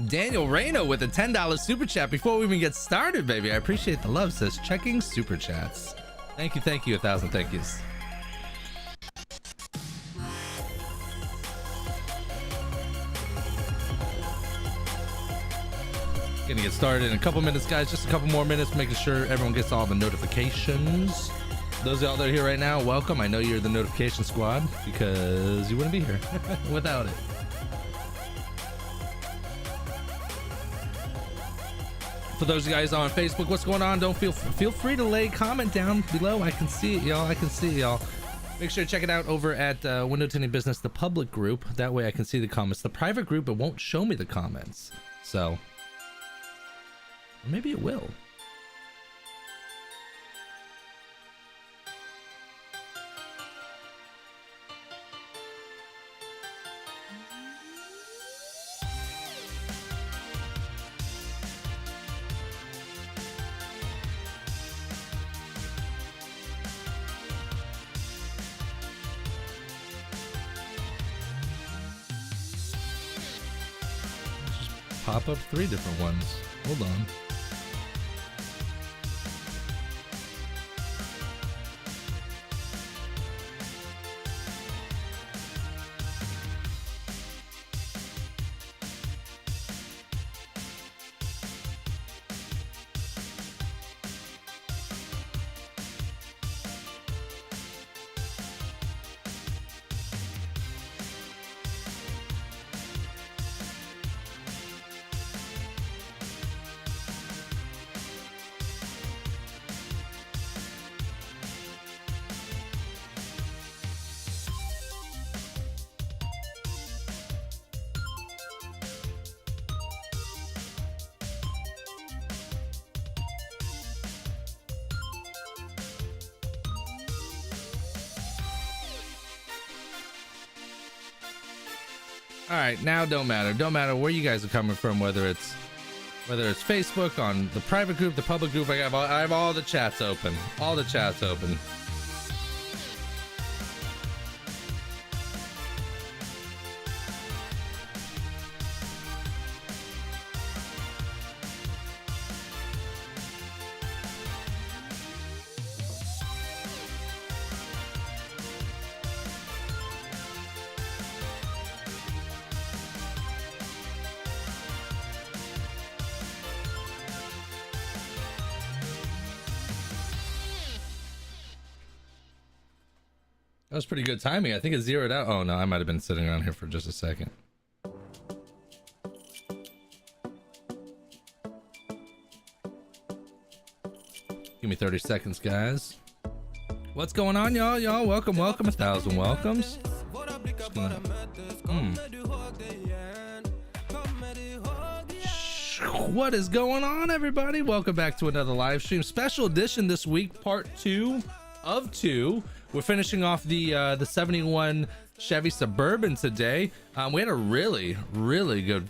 Daniel Reno with a $10 super chat before we even get started, baby. I appreciate the love. Says checking super chats. Thank you, 1,000 thank yous. Gonna get started in a couple minutes, guys. Just a couple more minutes, making sure everyone gets all the notifications. Those of y'all that are here right now, welcome. I know you're the notification squad because you wouldn't be here without it. For those guys on Facebook, what's going on? Don't feel free to lay a comment down below. I can see it, y'all. I can see it, y'all. Make sure to check it out over at Window Tinting Business, the public group. That way I can see the comments. The private group, it won't show me the comments. So, or maybe it will. Pop up 3 different ones. Hold on. All right, now don't matter where you guys are coming from, whether it's Facebook, on the private group, the public group. I have all the chats open, That was pretty good timing. I think it zeroed out. Oh no, I might have been sitting around here for just a second. Give me 30 seconds, guys. What's going on, y'all? Welcome. 1,000 welcomes. What is going on, everybody? Welcome back to another live stream. Special edition this week, part 2 of 2. We're finishing off the 71 Chevy Suburban today. We had a really good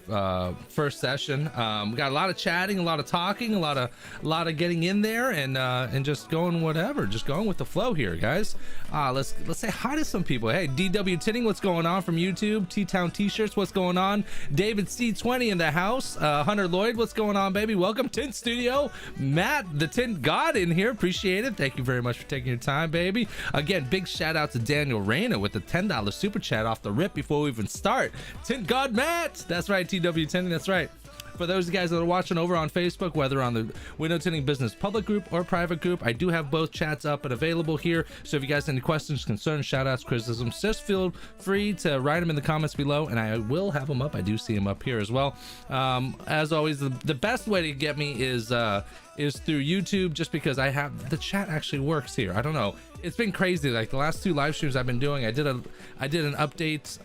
first session. We got a lot of chatting, a lot of talking, a lot of getting in there and just going just going with the flow here, guys. Let's say hi to some people. Hey, DW Tinting, what's going on from YouTube? T-Town T-shirts, what's going on? David C20 in the house. Hunter Lloyd, what's going on, baby? Welcome. Tint Studio, Matt the Tint God in here, appreciate it. Thank you very much for taking your time, baby. Again, big shout out to Daniel Reyna with the $10 super chat off the rip before we even start. Tint God Matt, that's right. TW Tinting, that's right. For those guys that are watching over on Facebook, whether on the Window Tinting Business public group or private group, I do have both chats up and available here. So if you guys have any questions, concerns, shout outs, criticisms, just feel free to write them in the comments below and I will have them up. I do see them up here as well. As always, the best way to get me is through YouTube, just because I have the chat actually works here. I don't know, it's been crazy. Like the last 2 live streams I've been doing, I did an update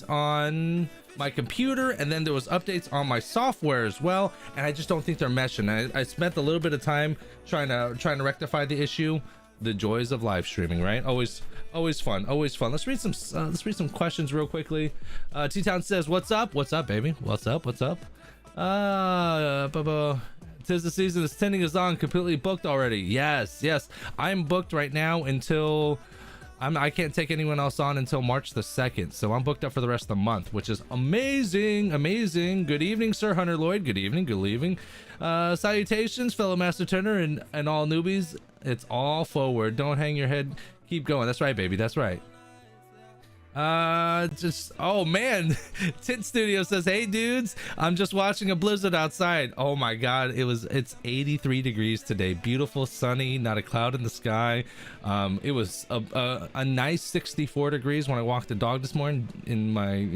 on my computer, and then there was updates on my software as well, and I just don't think they're meshing. I spent a little bit of time trying to rectify the issue. The joys of live streaming, right? Always fun. Let's read some questions real quickly. T-Town says, what's up, baby? What's up? Tis the season, this tinting is on, completely booked already. Yes, I'm booked right now until I can't take anyone else on until March the 2nd, so I'm booked up for the rest of the month, which is amazing. Good evening, Sir Hunter Lloyd. Good evening. Salutations, fellow Master Turner and all newbies. It's all forward. Don't hang your head. Keep going. That's right, baby. That's right. Oh man, Tint Studio says, hey dudes, I'm just watching a blizzard outside. Oh my god, it's 83 degrees today, beautiful, sunny, not a cloud in the sky. It was a nice 64 degrees when I walked the dog this morning in my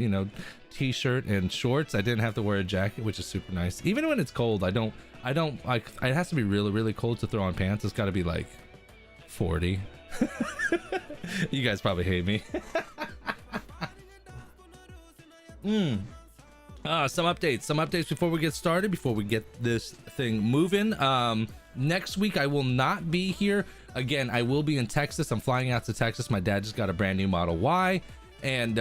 t-shirt and shorts. I didn't have to wear a jacket, which is super nice. Even when it's cold, I don't like, it has to be really cold to throw on pants. It's got to be like 40. You guys probably hate me. Some updates before we get started, before we get this thing moving. Next week I will not be here again. I will be in Texas. I'm flying out to Texas. My dad just got a brand new Model Y, and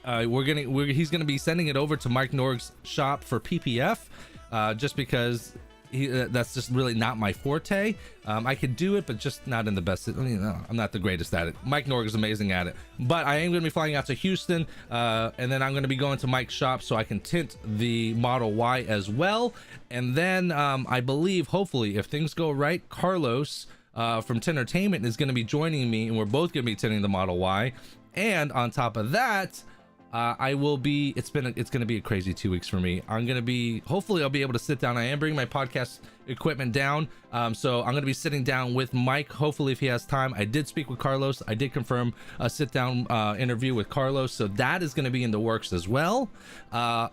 he's gonna be sending it over to Mike Norg's shop for PPF, just because that's just really not my forte. I could do it, but just not in the best. I'm not the greatest at it. Mike Norg is amazing at it, but I am going to be flying out to Houston, and then I'm going to be going to Mike's shop so I can tint the Model Y as well. And then I believe, hopefully, if things go right, Carlos from Tintertainment is going to be joining me, and we're both going to be tinting the Model Y. And on top of that, I will be, it's going to be a crazy 2 weeks for me. Hopefully I'll be able to sit down. I am bringing my podcast equipment down. So I'm going to be sitting down with Mike, hopefully if he has time. I did speak with Carlos. I did confirm a sit down interview with Carlos. So that is going to be in the works as well.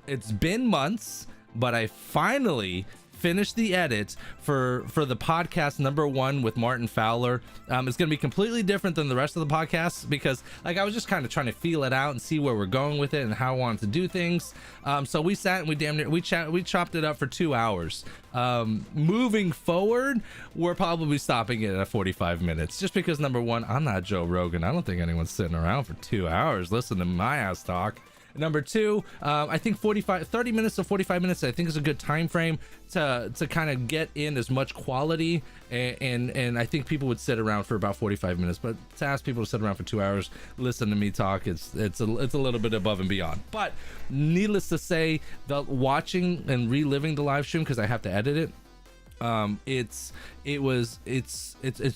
It's been months, but I finally finished the edit for the podcast #1 with Martin Fowler. It's going to be completely different than the rest of the podcasts, because like I was just kind of trying to feel it out and see where we're going with it and how I wanted to do things. So we sat and we chopped it up for 2 hours. Moving forward, we're probably stopping it at 45 minutes, just because #1, I'm not Joe Rogan. I don't think anyone's sitting around for 2 hours listening to my ass talk. #2, I think 30 minutes to 45 minutes I think is a good time frame to kind of get in as much quality, and I think people would sit around for about 45 minutes, but to ask people to sit around for 2 hours listen to me talk, it's a little bit above and beyond. But needless to say, the watching and reliving the live stream, because I have to edit it, it's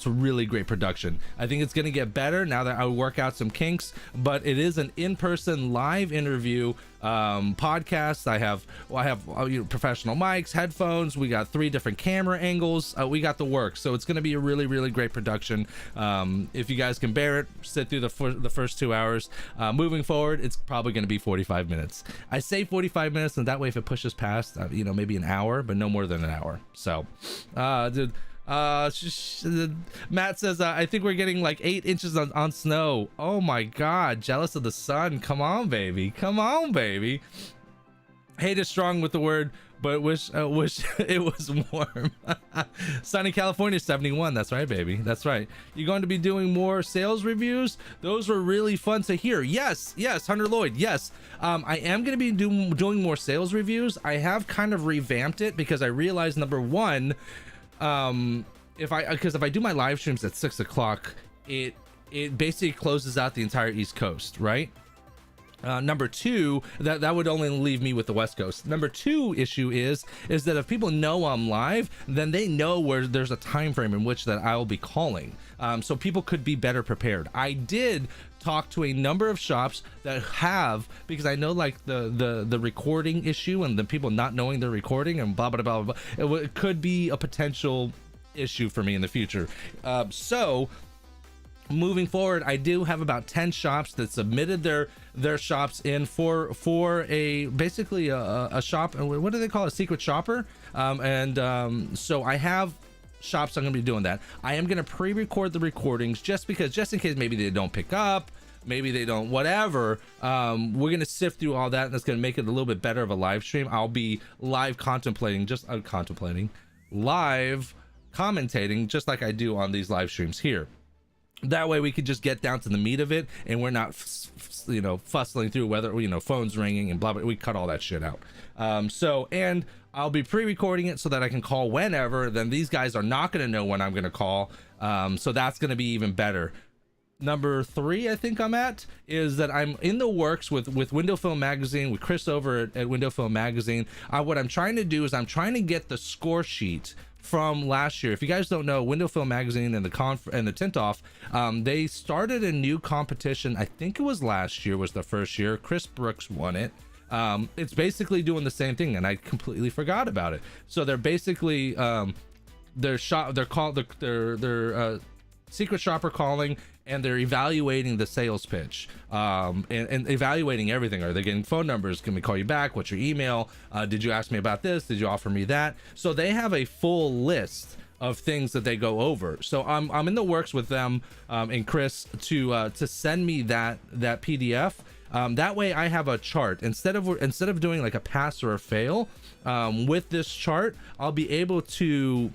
really great production. I think it's gonna get better now that I work out some kinks, but it is an in-person live interview podcast. I have professional mics, headphones, we got 3 different camera angles, we got the works, so it's going to be a really great production. If you guys can bear it, sit through the first 2 hours. Moving forward, it's probably going to be 45 minutes. I say 45 minutes, and that way if it pushes past maybe an hour, but no more than an hour. So dude, Matt says I think we're getting like 8 inches on snow. Oh my god, jealous of the sun. Come on baby, hate is strong with the word, but wish it was warm. Sunny California 71. That's right baby, that's right. You're going to be doing more sales reviews? Those were really fun to hear. Yes Hunter Lloyd, yes. I am going to be doing more sales reviews. I have kind of revamped it because I realized #1, if I do my live streams at 6 o'clock, it basically closes out the entire East Coast, right? #2, that would only leave me with the West Coast. #2 issue is that if people know I'm live, then they know where there's a time frame in which that I'll be calling, so people could be better prepared. I did talk to a number of shops that have, because I know like the recording issue and the people not knowing they're recording and blah blah blah blah, it could be a potential issue for me in the future. So moving forward, I do have about 10 shops that submitted their shops in for a basically a shop. What do they call it? A secret shopper? So I have shops I'm gonna be doing that. I am gonna pre-record the recordings just in case maybe they don't pick up, maybe they don't, whatever. We're gonna sift through all that, and that's gonna make it a little bit better of a live stream. I'll be live commentating just like I do on these live streams here. That way we could just get down to the meat of it, and we're not fussling through whether phones ringing and blah blah. We cut all that shit out. And I'll be pre-recording it so that I can call whenever. Then these guys are not going to know when I'm going to call, so that's going to be even better. Number 3 I think I'm at is that I'm in the works with Window Film Magazine, with Chris over at Window Film Magazine. What I'm trying to do is I'm trying to get the score sheet from last year. If you guys don't know, Window Film Magazine and the Tint Off, they started a new competition. I think it was last year was the first year. Chris Brooks won it. It's basically doing the same thing, and I completely forgot about it. So they're basically they're secret shopper calling, and they're evaluating the sales pitch, and evaluating everything. Are they getting phone numbers? Can we call you back? What's your email? Did you ask me about this? Did you offer me that? So they have a full list of things that they go over. So I'm in the works with them and Chris to send me that PDF. That way I have a chart instead of doing like a pass or a fail. With this chart, I'll be able to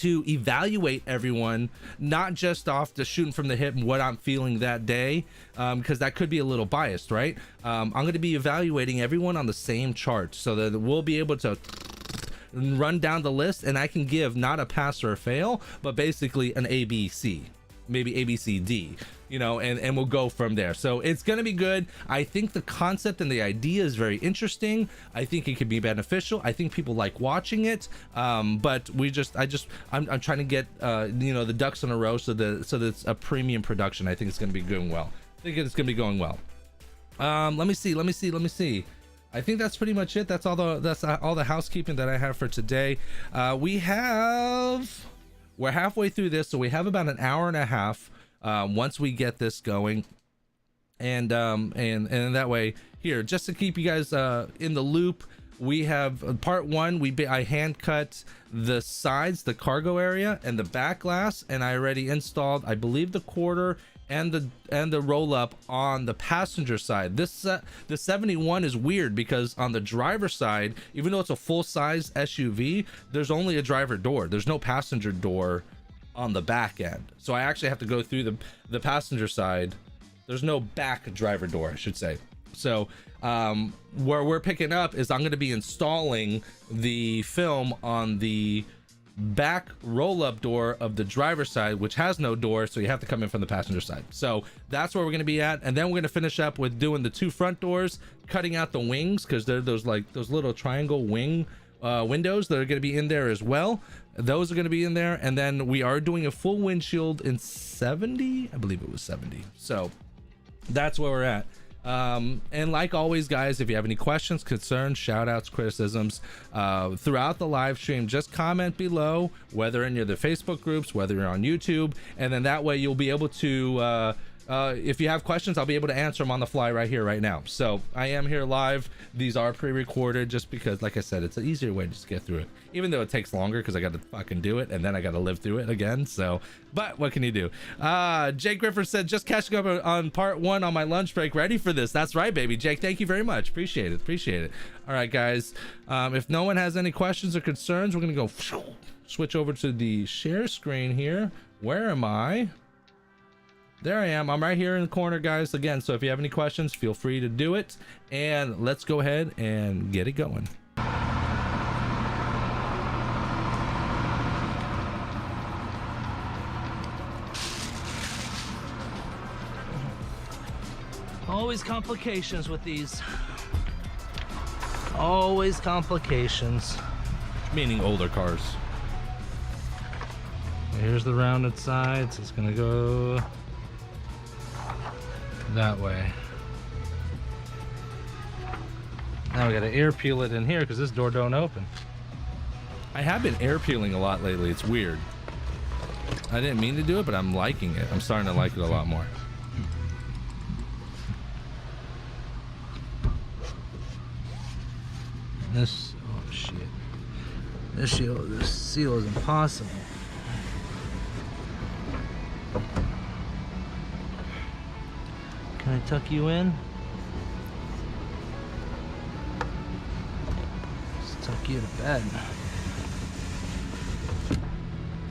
evaluate everyone, not just off the shooting from the hip and what I'm feeling that day, because that could be a little biased, right? I'm going to be evaluating everyone on the same chart so that we'll be able to run down the list, and I can give not a pass or a fail, but basically an ABC, maybe ABCD, and we'll go from there. So it's going to be good. I think the concept and the idea is very interesting. I think it could be beneficial. I think people like watching it. But I'm trying to get the ducks in a row so that it's a premium production. I think it's going to be going well. Let me see. I think that's pretty much it. That's all the housekeeping that I have for today. We're halfway through this, so we have about an hour and a half once we get this going, and that way here, just to keep you guys in the loop, we have part 1. I hand cut the sides, the cargo area, and the back glass, and I already installed, I believe, the quarter and the roll up on the passenger side. The 71 is weird because on the driver side, even though it's a full-size SUV, there's only a driver door. There's no passenger door on the back end, so I actually have to go through the passenger side. There's no back driver door, I should say. So where we're picking up is I'm going to be installing the film on the back roll-up door of the driver's side, which has no door, so you have to come in from the passenger side. So that's where we're going to be at, and then we're going to finish up with doing the 2 front doors, cutting out the wings, because they're those little triangle wing windows that are going to be in there as well. Those are going to be in there, and then we are doing a full windshield in 70, I believe it was 70. So that's where we're at. And like always, guys, if you have any questions, concerns, shout outs, criticisms throughout the live stream, just comment below, whether in the Facebook groups, whether you're on YouTube, and then that way you'll be able to if you have questions, I'll be able to answer them on the fly right here, right now. So I am here live. These are pre-recorded just because, like I said, it's an easier way to just get through it, even though it takes longer because I got to fucking do it and then I got to live through it again. So, but what can you do? Jake Griffith said, just catching up on part 1 on my lunch break, ready for this. That's right, baby. Jake, thank you very much. Appreciate it. All right, guys, if no one has any questions or concerns, we're gonna go switch over to the share screen here. Where am I? There I am. I'm right here in the corner, guys. Again, so if you have any questions, feel free to do it, and let's go ahead and get it going. Always complications with these. Always complications. Meaning older cars. Here's the rounded sides. It's gonna go that way. Now we gotta air peel it in here because this door don't open. I have been air peeling a lot lately. It's weird. I didn't mean to do it, but I'm liking it. I'm starting to like it a lot more. This, oh shit. This seal is impossible. Can I tuck you in? Just tuck you to bed.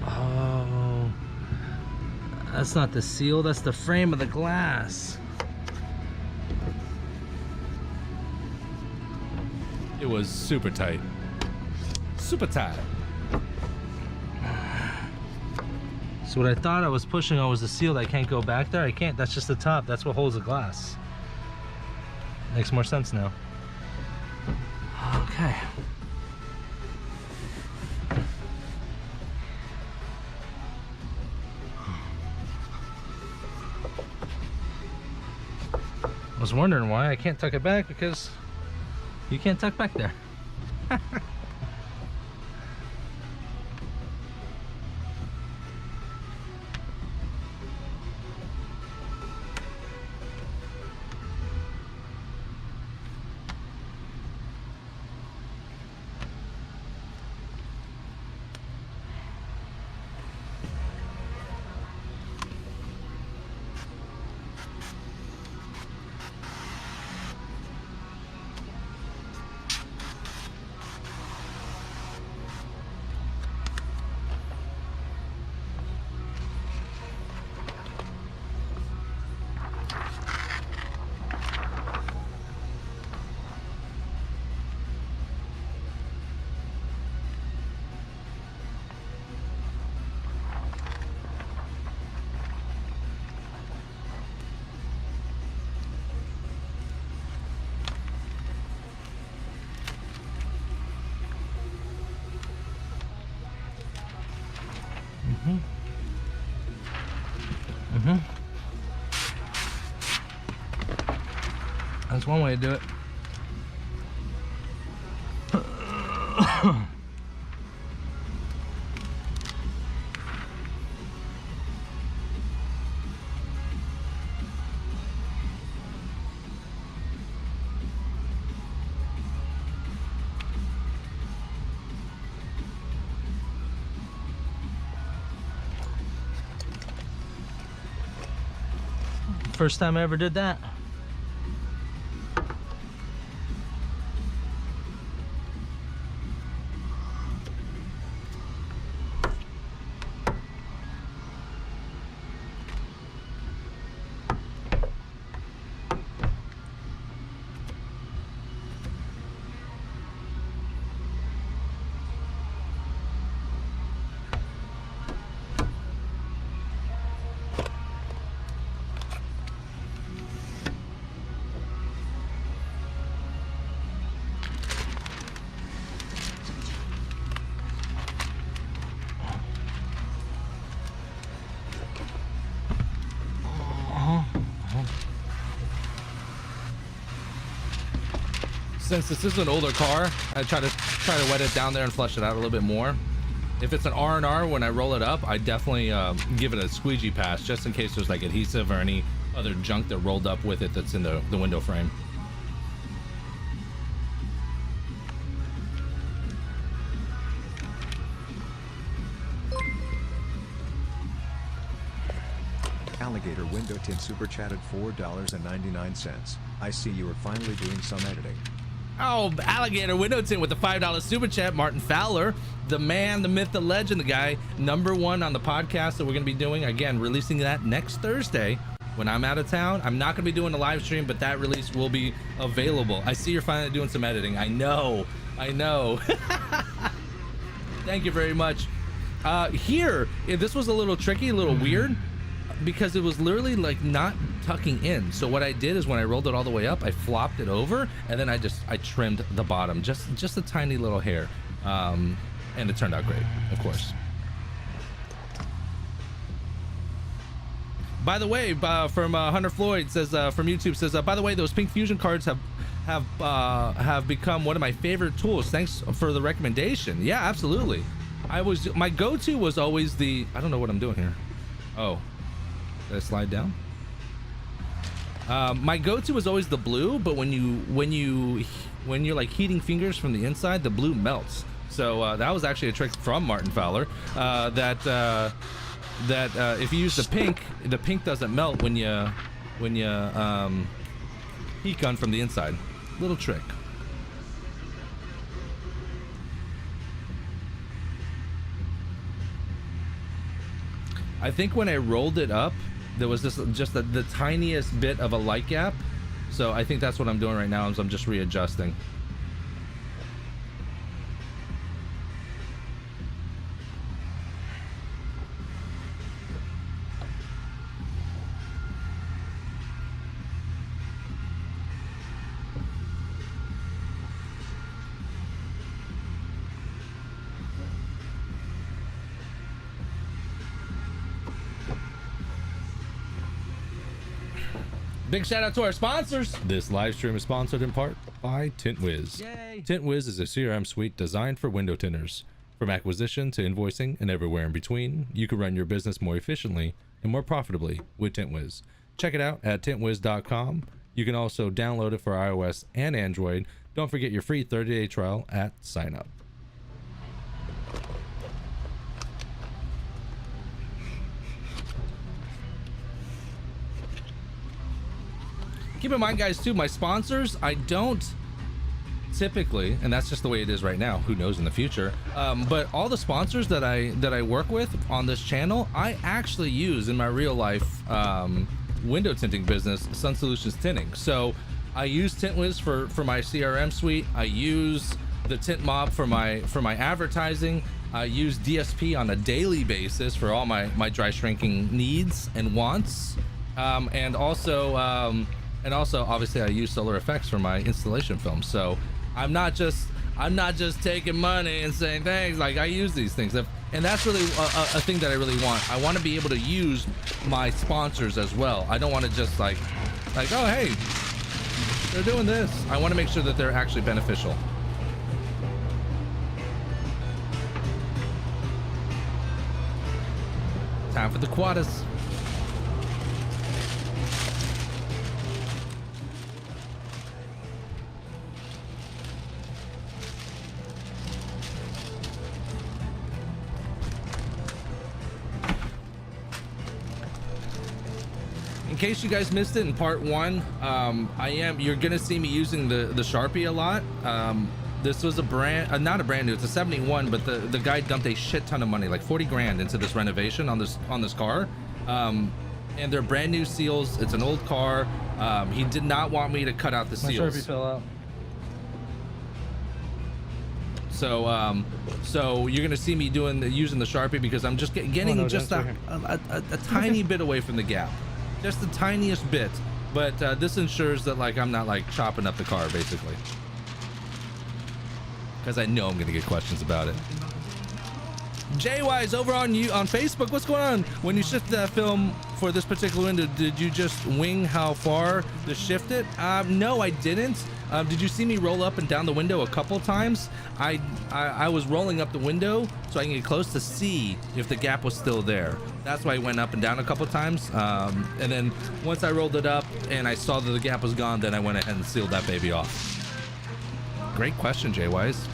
Oh. That's not the seal, that's the frame of the glass. It was super tight. Super tight. So what I thought I was pushing on was the seal that can't go back there. I can't, that's just the top. That's what holds the glass. Makes more sense now. Okay. I was wondering why I can't tuck it back, because you can't tuck back there. That's one way to do it. First time I ever did that. Since this is an older car, I try to wet it down there and flush it out a little bit more. If it's an R&R, when I roll it up, I definitely give it a squeegee pass, just in case there's like adhesive or any other junk that rolled up with it that's in the window frame. Alligator Window Tint super chatted $4.99. I see you are finally doing some editing. Oh, Alligator Window Tint with the $5 super chat. Martin Fowler, the man, the myth, the legend, the guy #1 on the podcast that we're going to be doing. Again, releasing that next Thursday when I'm out of town. I'm not going to be doing a live stream, but that release will be available. I see you're finally doing some editing. I know. Thank you very much. Here, this was a little tricky, a little weird, because it was literally like not tucking in. So what I did is when I rolled it all the way up, I flopped it over, and then I trimmed the bottom, just a tiny little hair, and it turned out great, of course. By the way, from Hunter Floyd says, from YouTube says, by the way, those pink fusion cards have become one of my favorite tools. Thanks for the recommendation. Yeah, absolutely. My go-to was always the, I don't know what I'm doing here. Oh, did I slide down? My go-to was always the blue, but when you're like heating fingers from the inside, the blue melts. So that was actually a trick from Martin Fowler, that if you use the pink doesn't melt when you heat gun from the inside. Little trick. I think when I rolled it up, there was just the tiniest bit of a light gap. So I think that's what I'm doing right now, is I'm just readjusting. Big shout out to our sponsors. This live stream is sponsored in part by Tint Wiz. Yay. Tint Wiz is a CRM suite designed for window tinters. From acquisition to invoicing and everywhere in between, you can run your business more efficiently and more profitably with Tint Wiz. Check it out at tintwiz.com. You can also download it for iOS and Android. Don't forget your free 30-day trial at sign up. Keep in mind, guys, too, my sponsors, I don't typically, and that's just the way it is right now, who knows in the future, but all the sponsors that I work with on this channel, I actually use in my real life window tinting business, Sun Solutions Tinting. So I use Tint Wiz for my CRM suite. I use the Tint Mob for my advertising. I use DSP on a daily basis for all my dry shrinking needs and wants, and also obviously I use Solar Effects for my installation films. So I'm not just taking money and saying thanks. Like, I use these things, and that's really a thing that I really want. I want to be able to use my sponsors as well. I don't want to just like oh hey, they're doing this. I want to make sure that they're actually beneficial. Time for the quadas. In case you guys missed it in part one, you're gonna see me using the Sharpie a lot. This was a not a brand new, it's a 71, but the guy dumped a shit ton of money, like 40 grand into this renovation on this car. And they're brand new seals. It's an old car. He did not want me to cut out the seals. My Sharpie fell out. So you're gonna see me using the Sharpie because I'm just getting just a tiny bit away from the gap. Just the tiniest bit, but this ensures that like I'm not like chopping up the car basically, because I know I'm gonna get questions about it. JWise over on Facebook, what's going on? When you shifted that film for this particular window, did you just wing how far to shift it? No, I didn't. Did you see me roll up and down the window a couple times? I was rolling up the window so I can get close to see if the gap was still there. That's why I went up and down a couple times. And then once I rolled it up and I saw that the gap was gone, then I went ahead and sealed that baby off. Great question, JWise.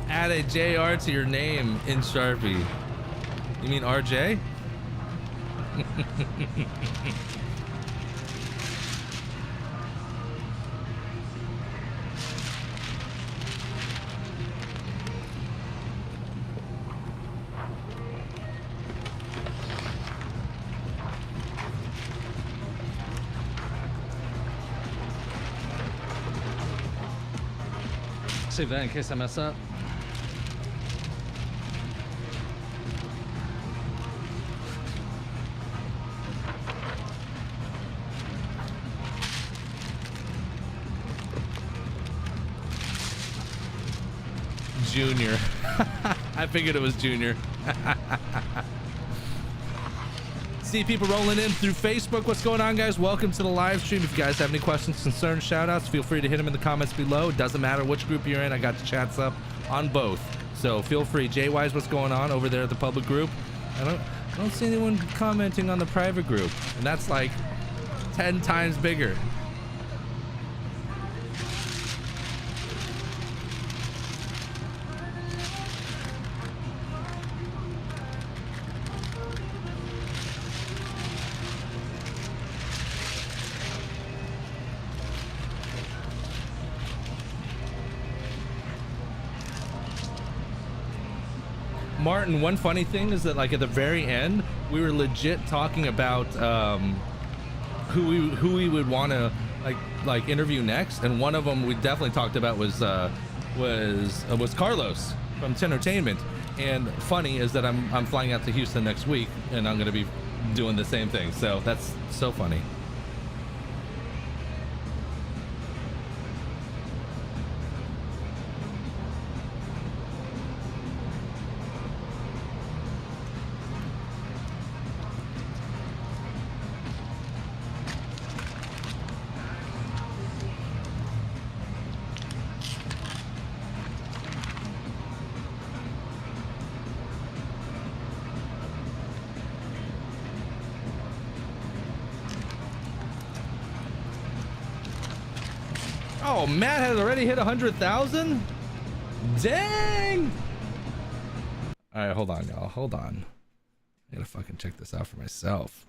Add a JR to your name in Sharpie. You mean RJ? Save that in case I mess up. Junior. I figured it was Junior. See people rolling in through Facebook. What's going on, guys? Welcome to the live stream. If you guys have any questions, concerns, shout outs, feel free to hit them in the comments below. It doesn't matter which group you're in. I got the chats up on both, so feel free. JWise, what's going on over there at the public group? I don't see anyone commenting on the private group, and that's like 10 times bigger. Martin, one funny thing is that like at the very end, we were legit talking about who we would want to like interview next, and one of them we definitely talked about was Carlos from Tintertainment. And funny is that I'm flying out to Houston next week, and I'm gonna be doing the same thing. So that's so funny. Oh, Matt has already hit 100,000. Dang. All right, hold on, y'all. Hold on. I gotta fucking check this out for myself.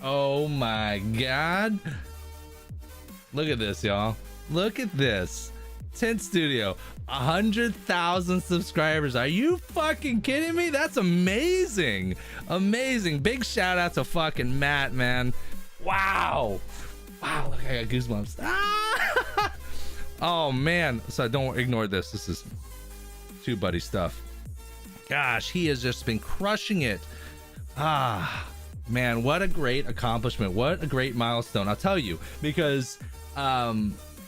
Oh my God. Look at this, y'all. Look at this. Tint Studio, 100,000 subscribers. Are you fucking kidding me? That's amazing. Amazing. Big shout out to fucking Matt, man. Wow. Wow, look, I got goosebumps. Ah! Oh man. So don't ignore this. This is Tube Buddy stuff. Gosh, he has just been crushing it. Ah, man, what a great accomplishment. What a great milestone. I'll tell you, because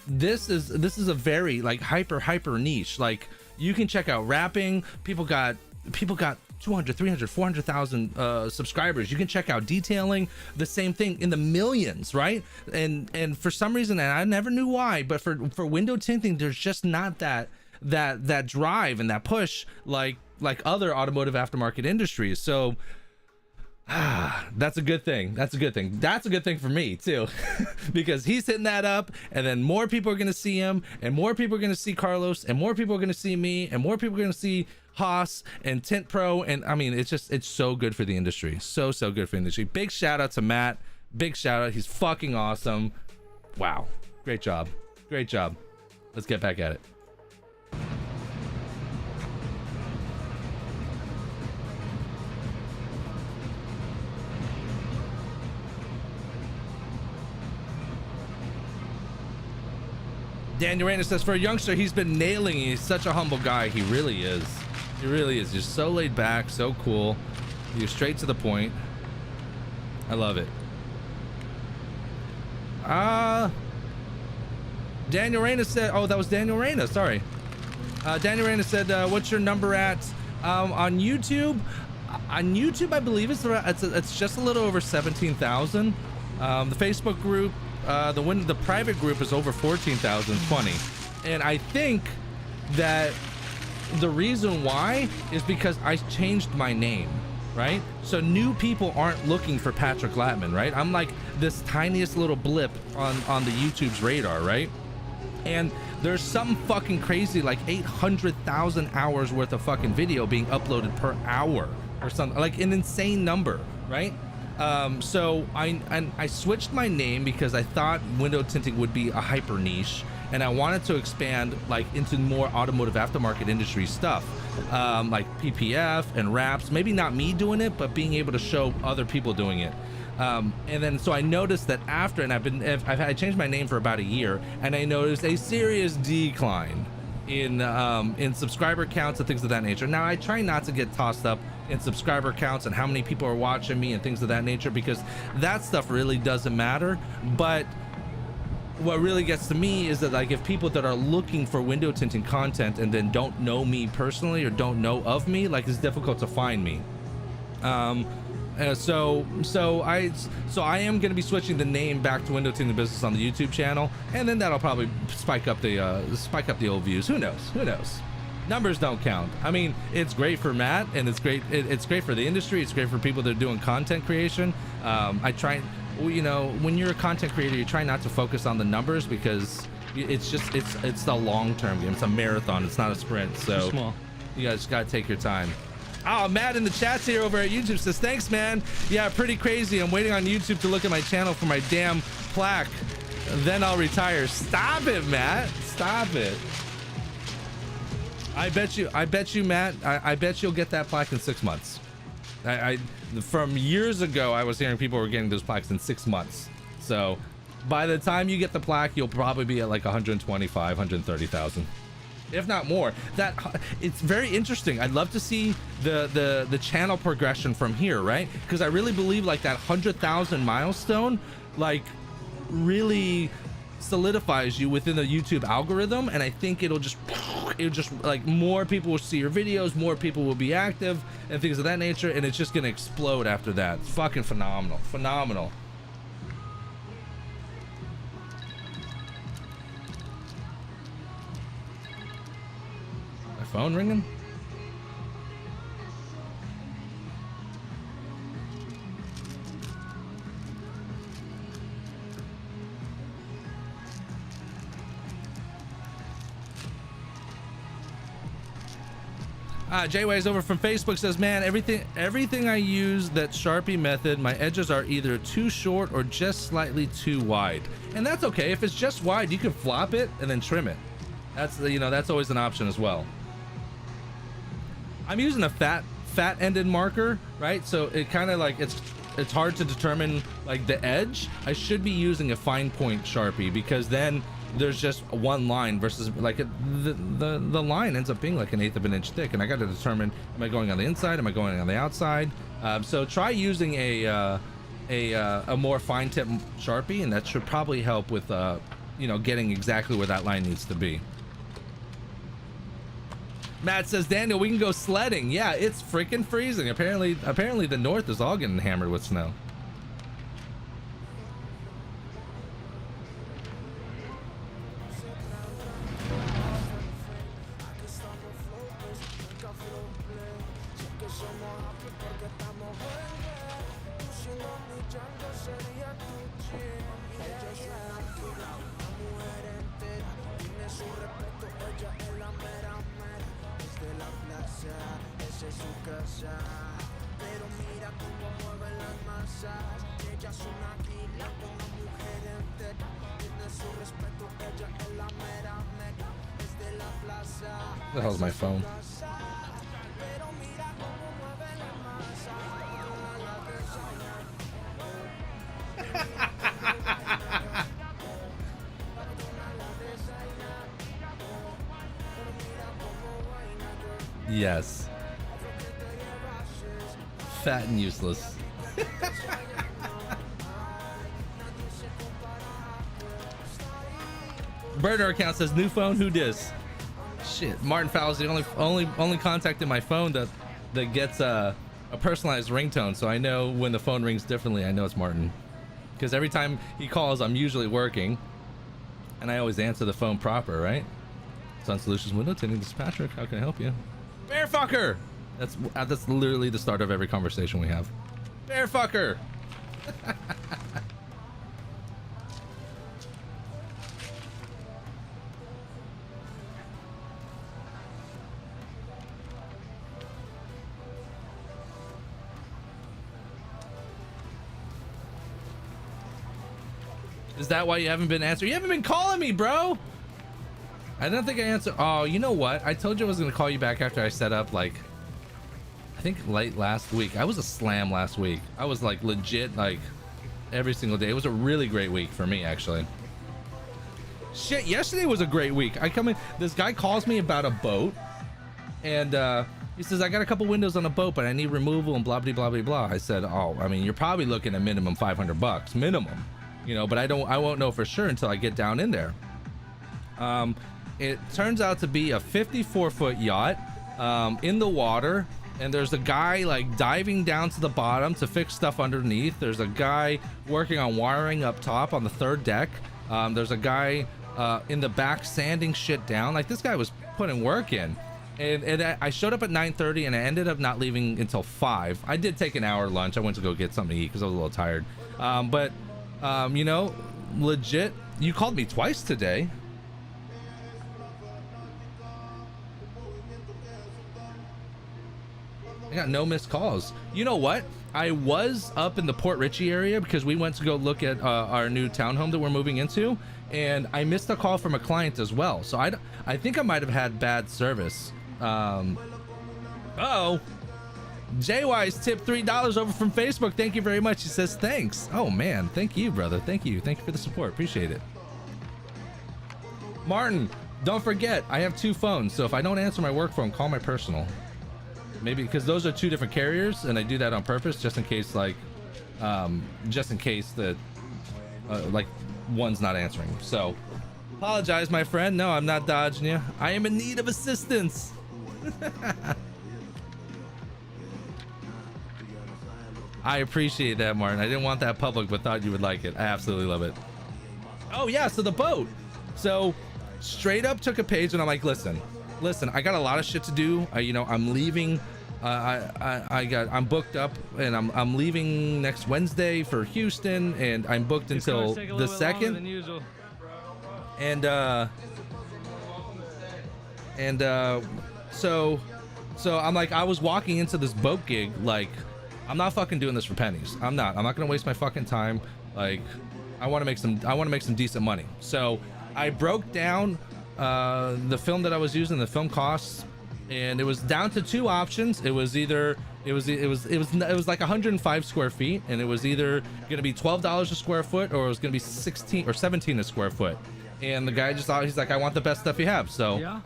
this is a very like hyper niche. Like, you can check out rapping. People got 200, 300, 400,000 subscribers. You can check out detailing, the same thing, in the millions, right? And for some reason, and I never knew why, but for window tinting, there's just not that drive and that push like other automotive aftermarket industries. So that's a good thing. That's a good thing. That's a good thing for me too, because he's hitting that up, and then more people are going to see him, and more people are going to see Carlos, and more people are going to see me, and more people are going to see Haas and Tint Pro. And I mean, it's so good for the industry. So good for the industry. Big shout out to Matt. Big shout out. He's fucking awesome. Wow. Great job. Great job. Let's get back at it. Daniel Reyna says, for a youngster, he's been nailing it. He's such a humble guy. He really is. He really is. Just so laid back, so cool. He's straight to the point. I love it. Daniel Reyna said, oh, that was Daniel Reyna. Sorry. Daniel Reyna said, what's your number at on YouTube? On YouTube, I believe it's just a little over 17,000. The Facebook group, the private group is over 14,020, and I think that the reason why is because I changed my name, right? So new people aren't looking for Patrick Latman, right? I'm like this tiniest little blip on the YouTube's radar, right? And there's something fucking crazy, like 800,000 hours worth of fucking video being uploaded per hour or something, like an insane number, right? So I switched my name because I thought window tinting would be a hyper niche, and I wanted to expand like into more automotive aftermarket industry stuff, like PPF and wraps. Maybe not me doing it, but being able to show other people doing it. And then so I noticed that after, and I changed my name for about a year, and I noticed a serious decline in subscriber counts and things of that nature. Now I try not to get tossed up in subscriber counts and how many people are watching me and things of that nature, because that stuff really doesn't matter. But what really gets to me is that, like, if people that are looking for window tinting content and then don't know me personally or don't know of me, like, it's difficult to find me. So I am going to be switching the name back to Window Tinting Business on the YouTube channel, and then that'll probably spike up the old views. Who knows? Numbers don't count. I mean, it's great for Matt, and it's great for the industry. It's great for people that are doing content creation. I try, you know, when you're a content creator, you try not to focus on the numbers, because it's the long-term game. It's a marathon. It's not a sprint. So you guys got to take your time. Oh, Matt in the chats here over at YouTube says, thanks, man. Yeah, pretty crazy. I'm waiting on YouTube to look at my channel for my damn plaque. Then I'll retire. Stop it, Matt. Stop it. I bet you, Matt, I bet you'll get that plaque in 6 months. From years ago, I was hearing people were getting those plaques in 6 months. So by the time you get the plaque, you'll probably be at like 125, 130,000. If not more. That it's very interesting. I'd love to see the channel progression from here, right? Because I really believe like that 100,000 milestone like really solidifies you within the YouTube algorithm, and I think it'll just like more people will see your videos, more people will be active and things of that nature, and it's just gonna explode after that. It's fucking phenomenal. Phone ringing? J-Ways over from Facebook says, man, everything I use that Sharpie method, my edges are either too short or just slightly too wide. And that's okay. If it's just wide, you can flop it and then trim it. That's, you know, that's always an option as well. I'm using a fat ended marker, right? So it kind of like it's hard to determine like the edge. I should be using a fine point Sharpie, because then there's just one line versus like the line ends up being like 1/8 of an inch thick, and I got to determine, am I going on the inside, am I going on the outside? So try using a more fine tip Sharpie, and that should probably help with you know, getting exactly where that line needs to be. Matt says, Daniel, we can go sledding. Yeah, it's freaking freezing. Apparently the north is all getting hammered with snow. What the hell's my phone? Yes. Fat and useless. Burner account says, new phone, who dis? Shit, Martin Fowler's the only contact in my phone that gets a personalized ringtone, so I know when the phone rings differently, I know it's Martin. Because every time he calls, I'm usually working, and I always answer the phone proper, right? Sun Solutions window, Tinting, this is Patrick. How can I help you? Bear fucker! That's literally the start of every conversation we have. Bear fucker! Is that why you haven't been answering? You haven't been calling me, bro. I don't think I answered. Oh, you know what? I told you I was going to call you back after I set up, like, I think late last week. I was a slam last week. I was like legit, like every single day. It was a really great week for me, actually. Shit, yesterday was a great week. I come in, this guy calls me about a boat, and he says, I got a couple windows on a boat, but I need removal and blah, blah, blah, blah, blah. I said, oh, I mean, you're probably looking at minimum $500 minimum. You know, but I won't know for sure until I get down in there. It turns out to be a 54-foot yacht in the water, and there's a guy like diving down to the bottom to fix stuff underneath. There's a guy working on wiring up top on the third deck. There's a guy in the back sanding shit down. Like, this guy was putting work in. And I showed up at 9:30, and I ended up not leaving until 5. I did take an hour lunch. I went to go get something to eat because I was a little tired. But you know, legit, you called me twice today. I got no missed calls. You know what? I was up in the Port Richey area because we went to go look at our new townhome that we're moving into, and I missed a call from a client as well. So I think I might have had bad service. Uh-oh. JY's tipped $3 over from Facebook. Thank you very much. He says thanks. Oh man, thank you, brother. Thank you for the support. Appreciate it. Martin, don't forget, I have 2 phones, so if I don't answer my work phone, call my personal. Maybe because those are 2 different carriers, and I do that on purpose just in case, like, that like one's not answering. So apologize, my friend. No, I'm not dodging you. I am in need of assistance. I appreciate that, Martin. I didn't want that public, but thought you would like it. I absolutely love it. Oh yeah, so the boat. So straight up took a page, and I'm like, listen, I got a lot of shit to do. I'm leaving. I'm booked up, and I'm leaving next Wednesday for Houston, and I'm booked until the 2nd. So I'm like, I was walking into this boat gig like, I'm not fucking doing this for pennies. I'm not gonna waste my fucking time. Like, I want to make some decent money. So I broke down the film that I was using, the film costs, and it was down to 2 options. It was like 105 square feet, and it was either gonna be $12 a square foot, or it was gonna be 16 or 17 a square foot. And the guy just thought, he's like, I want the best stuff you have. So yeah,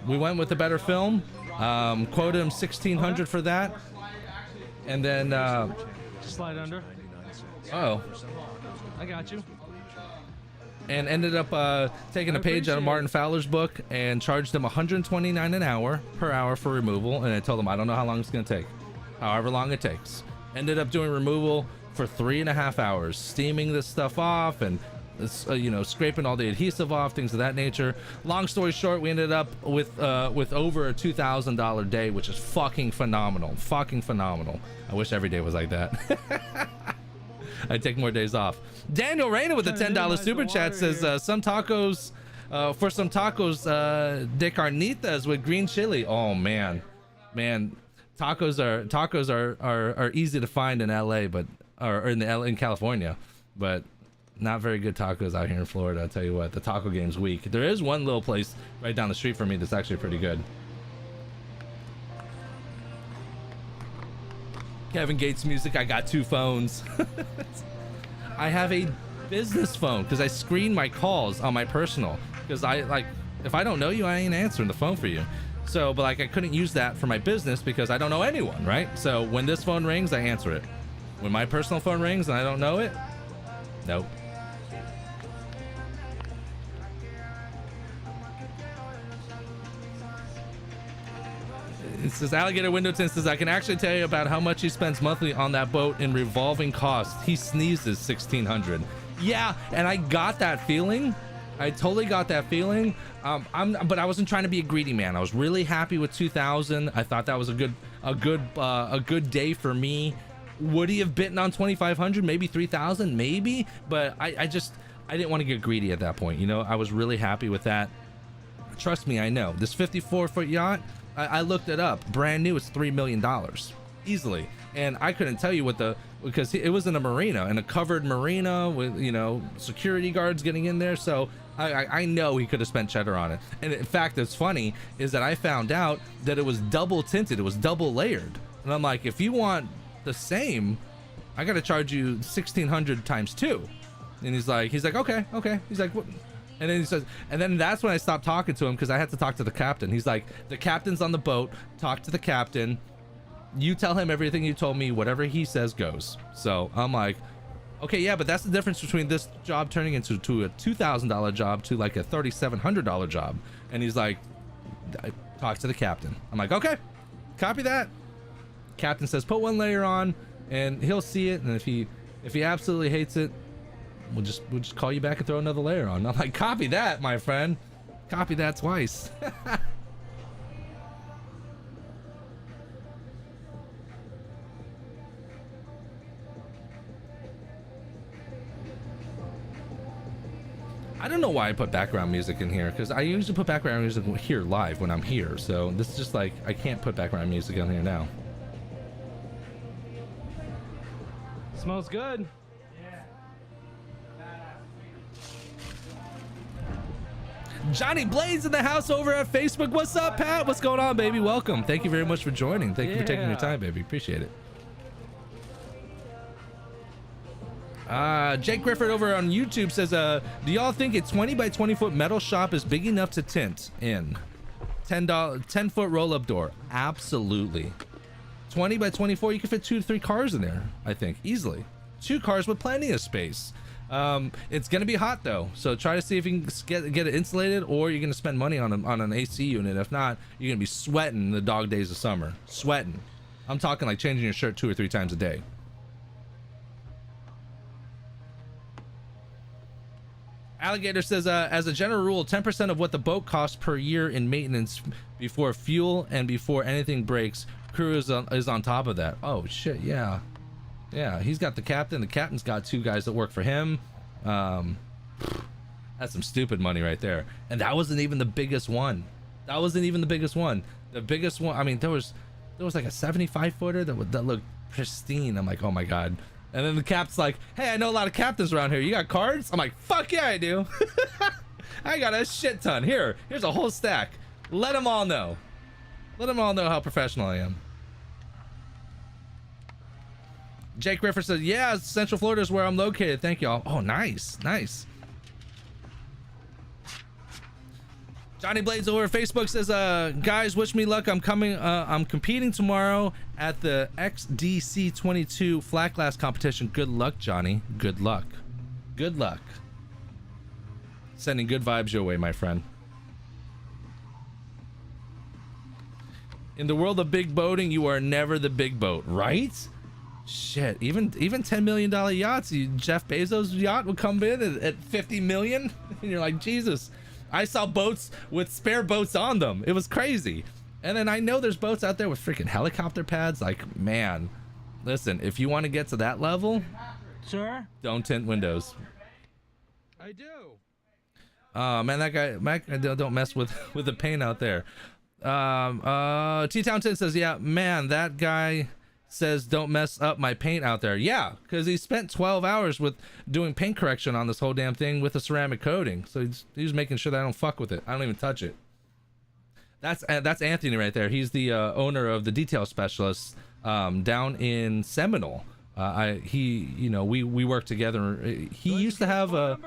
we went with the better film. Quoted him $1,600 for that. And then slide under. Oh, I got you. And ended up taking a page out of Martin Fowler's book and charged him $129 per hour for removal. And I told him I don't know how long it's gonna take, however long it takes. Ended up doing removal for 3.5 hours, steaming this stuff off and scraping all the adhesive off, things of that nature. Long story short, we ended up with over a $2,000 day, which is fucking phenomenal. I wish every day was like that. I'd take more days off. Daniel Reyna with a $10 super chat says some tacos de carnitas with green chili. Oh man, tacos are easy to find in LA, or in California, but not very good tacos out here in Florida. I'll tell you what, the taco game's weak. There is one little place right down the street from me that's actually pretty good. Kevin Gates music. I got 2 phones. I have a business phone because I screen my calls on my personal, because if I don't know you, I ain't answering the phone for you. So, but like, I couldn't use that for my business because I don't know anyone, right? So when this phone rings, I answer it. When my personal phone rings and I don't know it, nope. It says Alligator Window Tint says, I can actually tell you about how much he spends monthly on that boat in revolving costs. He sneezes $1,600. Yeah, and I got that feeling. I totally got that feeling. But I wasn't trying to be a greedy man. I was really happy with 2,000. I thought that was a good day for me. Would he have bitten on 2,500? Maybe 3,000? Maybe. But I didn't want to get greedy at that point. I was really happy with that. Trust me, I know. This 54-foot yacht, I looked it up. Brand new, it's $3 million. Easily. And I couldn't tell you because it was in a marina, in a covered marina with, security guards getting in there. So I know he could have spent cheddar on it. And in fact, it's funny is that I found out that it was double tinted. It was double layered. And I'm like, if you want the same, I got to charge you 1,600 times 2. And he's like, okay. He's like, what? And then he says, and then that's when I stopped talking to him because I had to talk to the captain. He's like, the captain's on the boat. Talk to the captain. You tell him everything you told me. Whatever he says goes. So I'm like, okay, yeah, but that's the difference between this job turning into a $2,000 job to like a $3,700 job. And he's like, talk to the captain. I'm like, okay, copy that. Captain says, put 1 layer on, and he'll see it. And if he absolutely hates it, we'll just call you back and throw another layer on. I'm like, copy that, my friend. Copy that twice. I don't know why I put background music in here, because I usually put background music here live when I'm here. So this is just like, I can't put background music on here now. Smells good. Johnny Blades in the house over at Facebook. What's up, Pat? What's going on, baby? Welcome. Thank you very much for joining. Thank you for taking your time, baby. Appreciate it. Jake Grifford over on YouTube says, do y'all think a 20 by 20 foot metal shop is big enough to tint in? $10 foot roll-up door. Absolutely. 20 by 24, you can fit 2 to 3 cars in there, I think, easily. 2 cars with plenty of space. It's gonna be hot though, so try to see if you can get it insulated, or you're gonna spend money on an AC unit. If not, you're gonna be sweating the dog days of summer. Sweating. I'm talking like changing your shirt 2 or 3 times a day. Alligator says, as a general rule, 10% of what the boat costs per year in maintenance before fuel and before anything breaks, crew is on top of that. Oh shit, yeah. Yeah, he's got the captain. The captain's got 2 guys that work for him. That's some stupid money right there. And that wasn't even the biggest one. That wasn't even the biggest one. The biggest one, I mean, there was like a 75 footer that looked pristine. I'm like, oh my God. And then the cap's like, hey, I know a lot of captains around here. You got cards? I'm like, fuck yeah, I do. I got a shit ton. Here's a whole stack. Let them all know. Let them all know how professional I am. Jake Griffith says, yeah, Central Florida is where I'm located. Thank y'all. Oh, nice. Nice. Johnny Blades over at Facebook says, guys, wish me luck. I'm competing tomorrow at the XDC 22 flat glass competition. Good luck, Johnny. Good luck. Good luck. Sending good vibes your way, my friend. In the world of big boating, you are never the big boat, right? Shit, even $10 million yachts, Jeff Bezos' yacht would come in at 50 million, and you're like, Jesus. I saw boats with spare boats on them. It was crazy. And then I know there's boats out there with freaking helicopter pads. Like, man, listen, if you want to get to that level, sir, don't tint windows. I do. Man, that guy, Mac, don't mess with the paint out there. T-Town 10 says, yeah, man, that guy says don't mess up my paint out there. Yeah, because he spent 12 hours with doing paint correction on this whole damn thing with a ceramic coating. So he's making sure that I don't fuck with it. I don't even touch it. That's Anthony right there. He's the owner of the detail specialist down in Seminole. We work together. He used to have an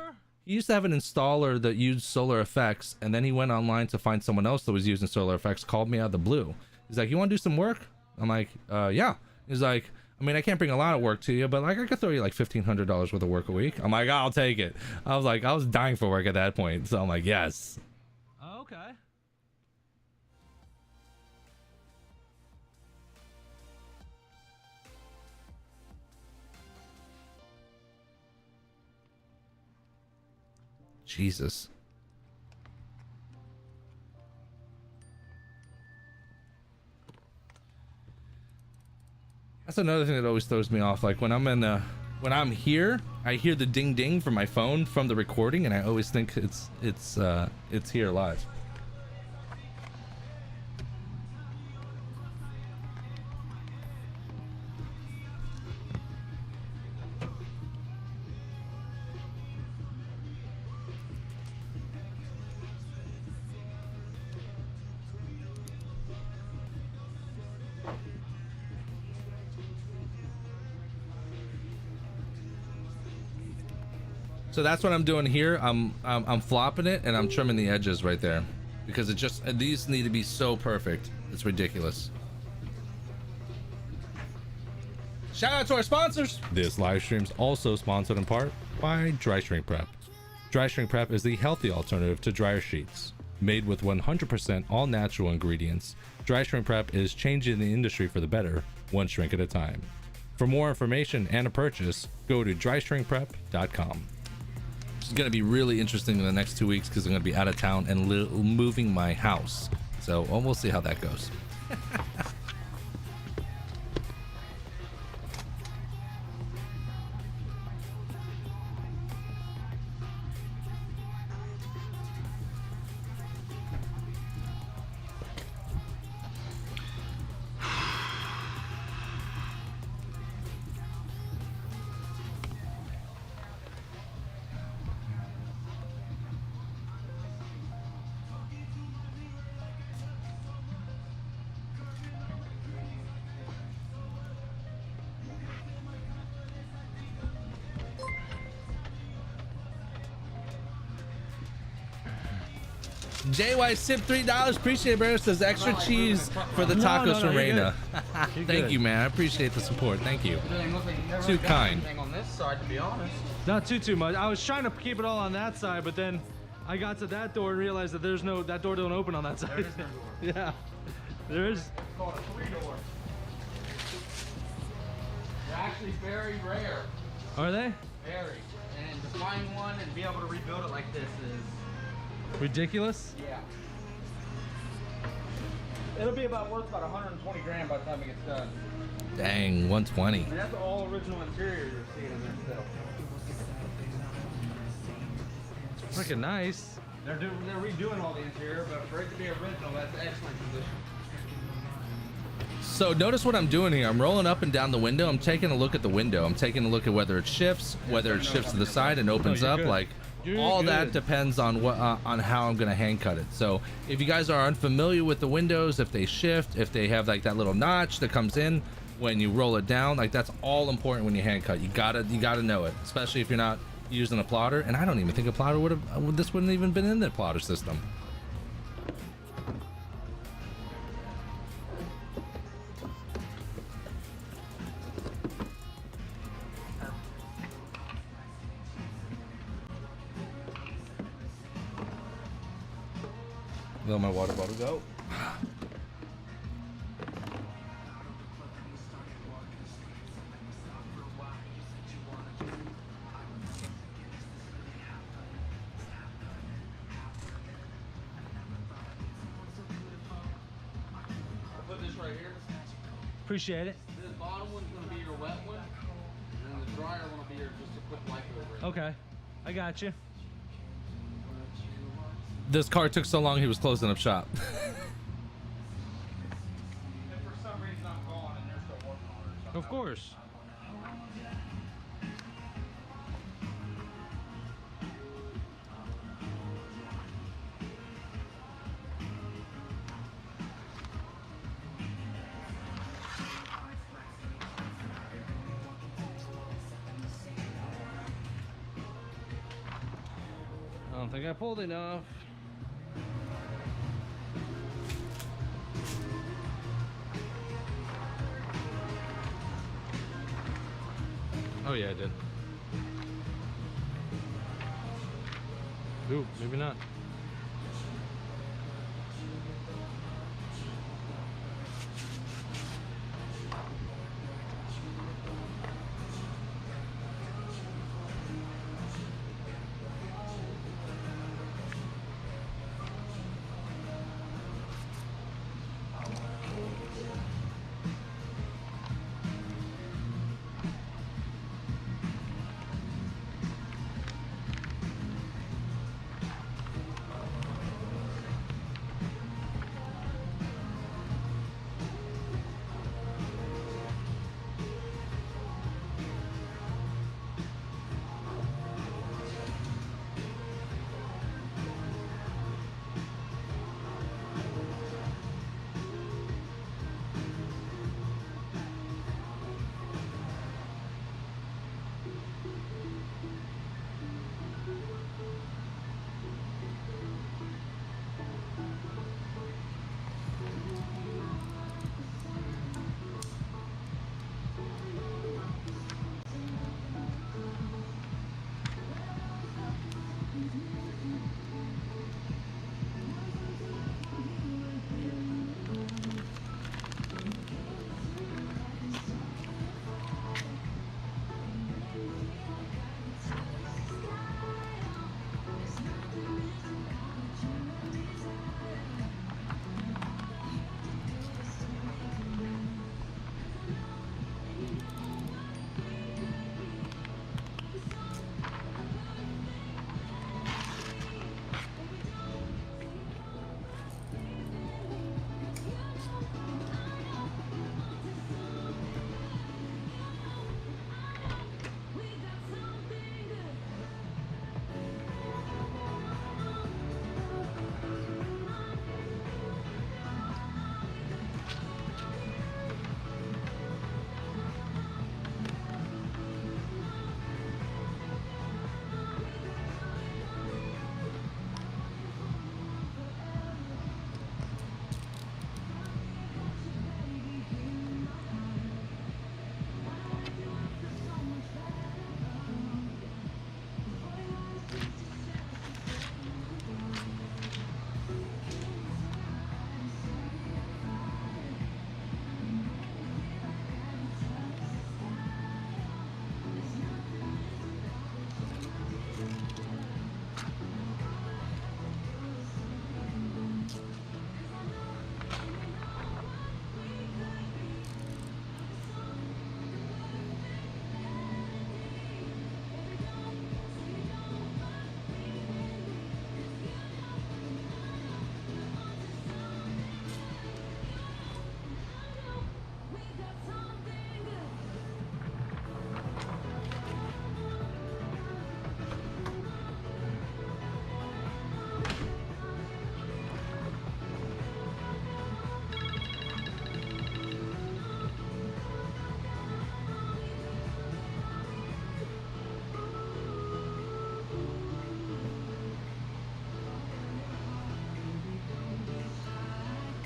installer that used solar effects, and then he went online to find someone else that was using solar effects, called me out of the blue. He's like, you want to do some work? I'm like, yeah. He's like, I mean, I can't bring a lot of work to you, but like I could throw you like $1,500 worth of work a week. I'm like, I'll take it. I was dying for work at that point. So I'm like, yes. Okay. Jesus. That's another thing that always throws me off. Like when I'm here, I hear the ding ding from my phone from the recording, and I always think it's here live. So that's what I'm doing here. I'm flopping it and I'm trimming the edges right there, because these need to be so perfect. It's ridiculous. Shout out to our sponsors. This live stream's also sponsored in part by Dry Shrink Prep. Dry Shrink Prep is the healthy alternative to dryer sheets. Made with 100% all natural ingredients, Dry Shrink Prep is changing the industry for the better, one shrink at a time. For more information and a purchase, go to dryshrinkprep.com. It's going to be really interesting in the next 2 weeks because I'm going to be out of town and moving my house. So we'll see how that goes. JY Sip $3. Appreciate it, bro. Says extra cheese for the tacos from you're Reina. You're Thank good. you, man. I appreciate the support. Thank you. It doesn't look like you never Too got kind. anything on this side, to be honest. Not too much. I was trying to keep it all on that side, but then I got to that door and realized that that door don't open on that side. There is no door. Yeah, there is. It's called a 3-door. They're actually very rare. Are they? Very. And to find one and be able to rebuild it like this is, Ridiculous. yeah. It'll be worth about 120 grand by the time it gets done. Dang, 120. And that's all original interior you're seeing in there still. Freaking nice. They're redoing all the interior, but for it to be original, that's excellent condition. So notice what I'm doing here. I'm rolling up and down the window. I'm taking a look at the window. I'm taking a look at whether it shifts, whether it shifts to the side and opens you're up. good. Like You're all that good. depends on what on how I'm gonna hand cut it. So if you guys are unfamiliar with the windows, if they shift, if they have like that little notch that comes in when you roll it down, like that's all important when you hand cut. You gotta know it, especially if you're not using a plotter. And I don't even think a plotter this wouldn't even been in the plotter system. Let my water bottle go. I'll put this right here. Appreciate it. This bottom one's going to be your wet one, and then the dryer one will be your just a quick wipe over it. Okay, I got you. This car took so long he was closing up shop. If for some reason I'm gone and they're still working on it or something. Of course. I don't think I pulled enough. Oh yeah, I did. Ooh, maybe not.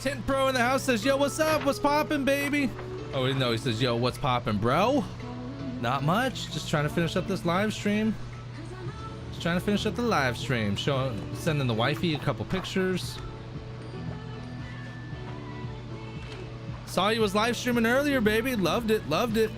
Tint Pro in the house says, yo, what's up? What's poppin', baby? Oh, no, he says, yo, what's poppin', bro? Not much. Just trying to finish up this live stream. Just trying to finish up the live stream. Sending the wifey a couple pictures. Saw you was live streaming earlier, baby. Loved it. Loved it.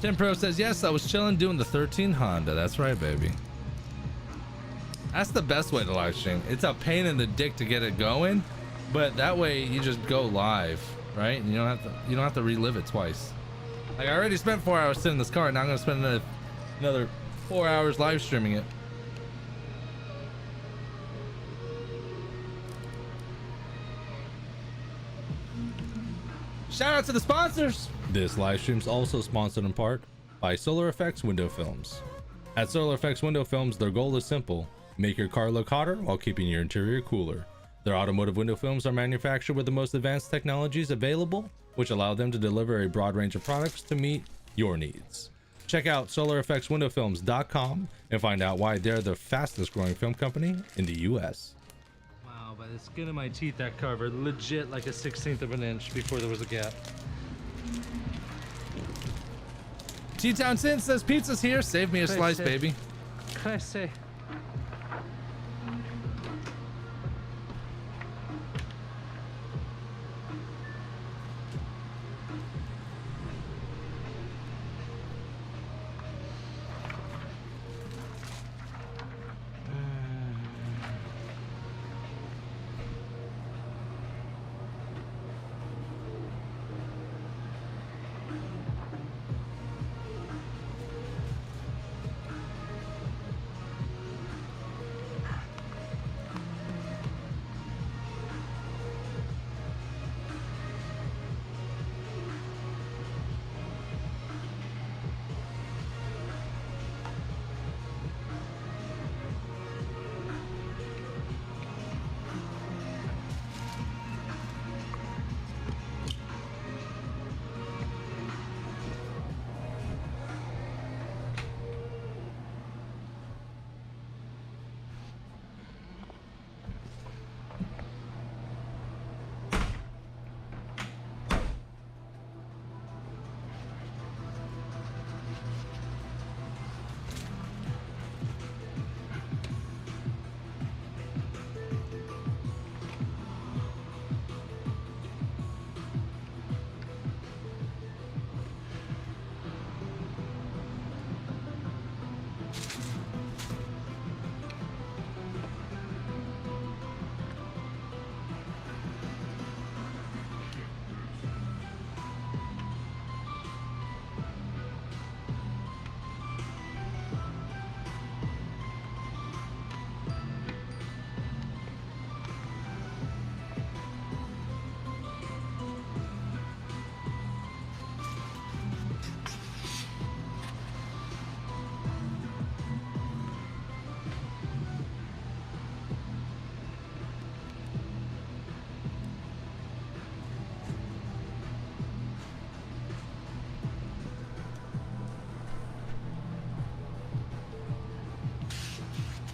Tim Pro says, yes, I was chilling doing the 13 Honda. That's right, baby. That's the best way to live stream. It's a pain in the dick to get it going, but that way you just go live, right? And you don't have to relive it twice. Like, I already spent 4 hours sitting in this car, and now I'm gonna spend another 4 hours live streaming it. Shout out to the sponsors. This live stream is also sponsored in part by Solar Effects Window Films. At Solar Effects Window Films, their goal is simple: make your car look hotter while keeping your interior cooler. Their automotive window films are manufactured with the most advanced technologies available, which allow them to deliver a broad range of products to meet your needs. Check out solareffectswindowfilms.com and find out why they're the fastest growing film company in the US. Wow, by the skin of my teeth, that covered legit like a 1/16 of an inch before there was a gap. T-Town Sin says, pizza's here. Save me a slice, baby. Classy.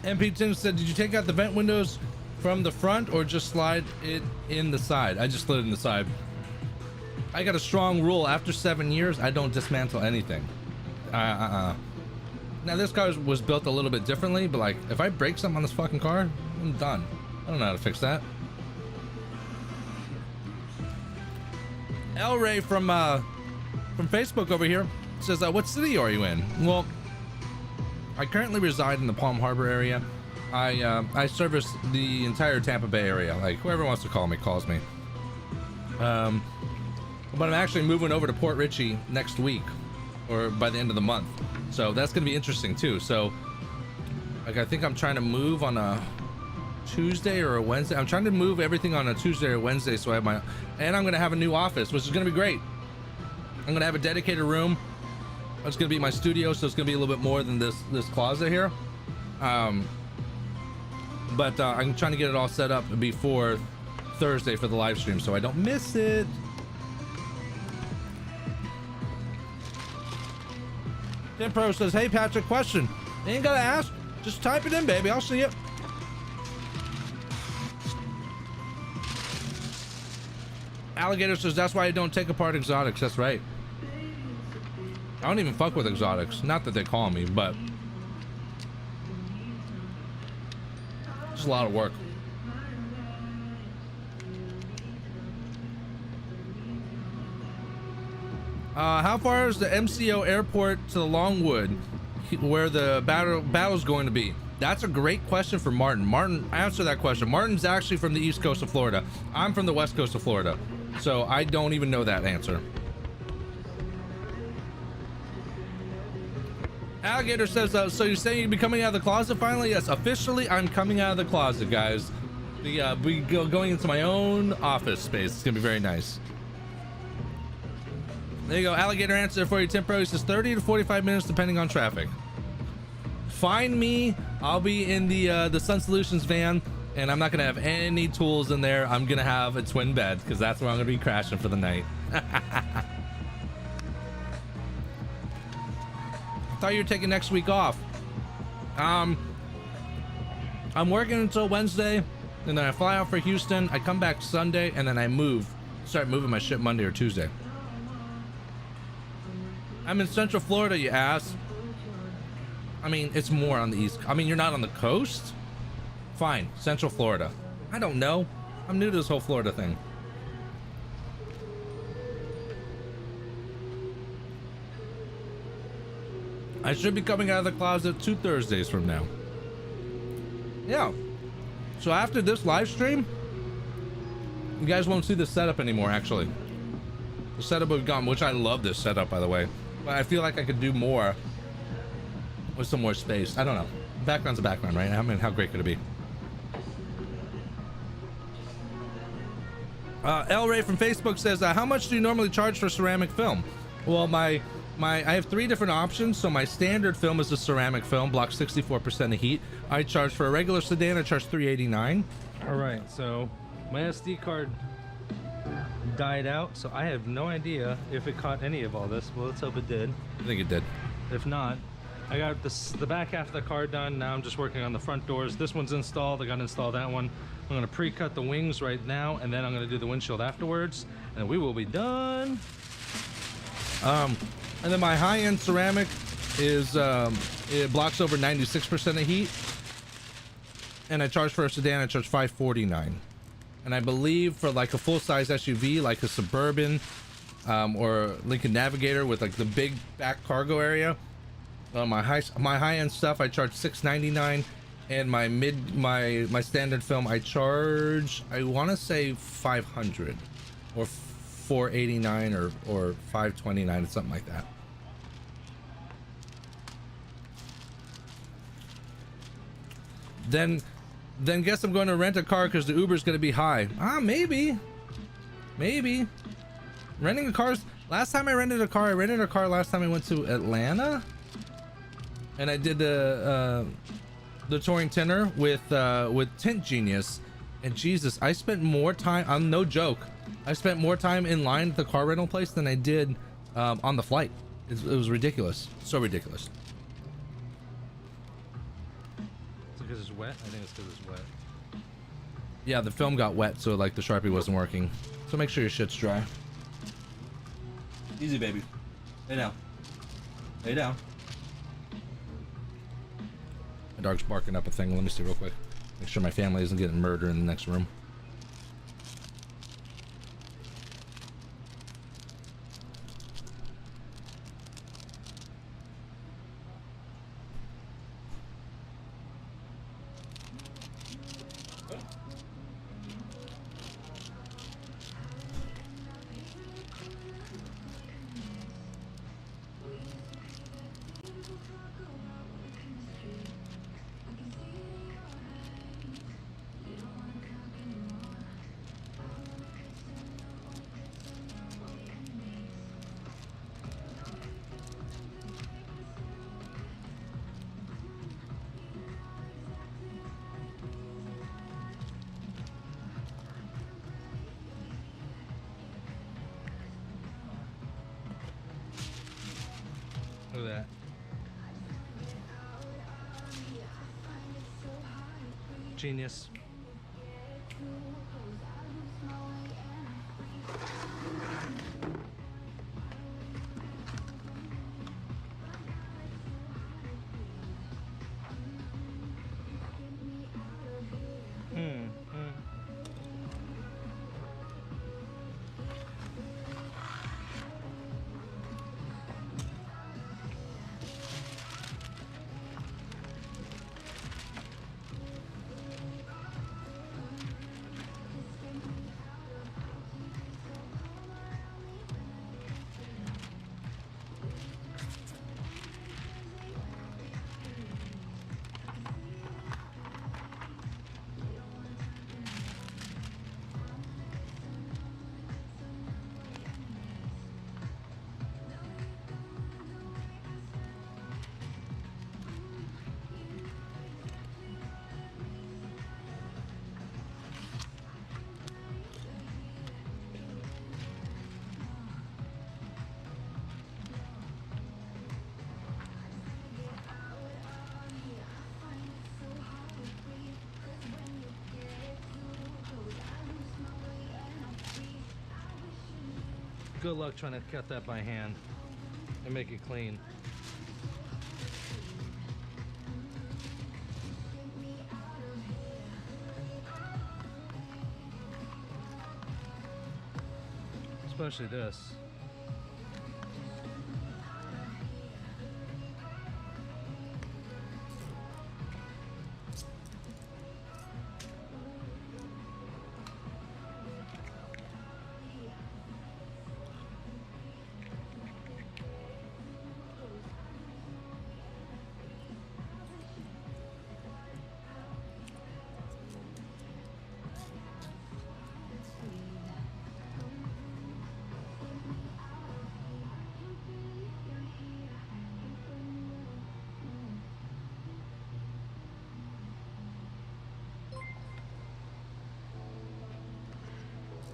MP Tim said, did you take out the vent windows from the front or just slide it in the side? I just slid it in the side. I got a strong rule. After 7 years, I don't dismantle anything. Now this car was built a little bit differently, but like if I break something on this fucking car, I'm done. I don't know how to fix that. El Ray from Facebook over here says, what city are you in? Well, I currently reside in the Palm Harbor area. I service the entire Tampa Bay area. Like whoever wants to call me calls me. But I'm actually moving over to Port Richey next week, or by the end of the month. So that's gonna be interesting too. So like I think I'm trying to move on a Tuesday or a Wednesday. I'm trying to move everything on a Tuesday or Wednesday, so I have and I'm gonna have a new office, which is gonna be great. I'm gonna have a dedicated room. It's gonna be my studio, so it's gonna be a little bit more than this closet here. But I'm trying to get it all set up before Thursday for the live stream, so I don't miss it. Tim Pro says, hey Patrick, question. You ain't gotta ask, just type it in, baby. I'll see it. Alligator says, that's why I don't take apart exotics. That's right. I don't even fuck with exotics. Not that they call me, but it's a lot of work. How far is the MCO airport to the Longwood, where the battle's going to be? That's a great question for Martin. Martin, answer that question. Martin's actually from the East Coast of Florida. I'm from the West Coast of Florida, so I don't even know that answer. Alligator says, so you're saying you'll be coming out of the closet finally? Yes, officially I'm coming out of the closet, guys. We going into my own office space. It's gonna be very nice. There you go. Alligator answer for you, Tim Pro. He says 30 to 45 minutes depending on traffic. Find me. I'll be in the Sun Solutions van, and I'm not gonna have any tools in there. I'm gonna have a twin bed because that's where I'm gonna be crashing for the night. Thought you were taking next week off. I'm working until Wednesday, and then I fly out for Houston. I come back Sunday, and then I start moving my shit Monday or Tuesday. I'm in Central Florida, you ass. I mean, it's more on the east. I mean, you're not on the coast? Fine, Central Florida. I don't know. I'm new to this whole Florida thing. I should be coming out of the closet 2 Thursdays from now. Yeah. So after this live stream, you guys won't see the setup anymore, actually. The setup will be gone, which I love this setup, by the way. But I feel like I could do more with some more space. I don't know. Background's a background, right? I mean, how great could it be? El Ray from Facebook says, how much do you normally charge for ceramic film? Well, I have 3 different options. So my standard film is a ceramic film, blocks 64% of heat. I charge for a regular sedan, I charge $389. All right, so my SD card died out, so I have no idea if it caught any of all this. Well, let's hope it did. I think it did. If not, I got the back half of the car done. Now I'm just working on the front doors. This one's installed. I got to install that one. I'm going to pre-cut the wings right now, and then I'm going to do the windshield afterwards, and we will be done. And then my high-end ceramic is it blocks over 96% of heat, and I charge for a sedan. I charge $549, and I believe for like a full-size SUV, like a Suburban or Lincoln Navigator with like the big back cargo area, my high-end stuff I charge $699, and my standard film I charge, I want to say $500 or $489 or $529, something like that. Then guess I'm going to rent a car because the Uber's going to be high. Maybe renting a car. Last time I rented a car last time I went to Atlanta, and I did the touring Tinter with Tint Genius, and Jesus, I spent more time, I'm no joke, I spent more time in line at the car rental place than I did on the flight. It was ridiculous, so ridiculous. Is it because it's wet? I think it's because it's wet. Yeah, the film got wet, so like the Sharpie wasn't working. So make sure your shit's dry. Easy, baby. Lay down. Lay down. My dog's barking up a thing. Let me see real quick. Make sure my family isn't getting murdered in the next room. Look at that. Genius. Good luck trying to cut that by hand and make it clean. Especially this.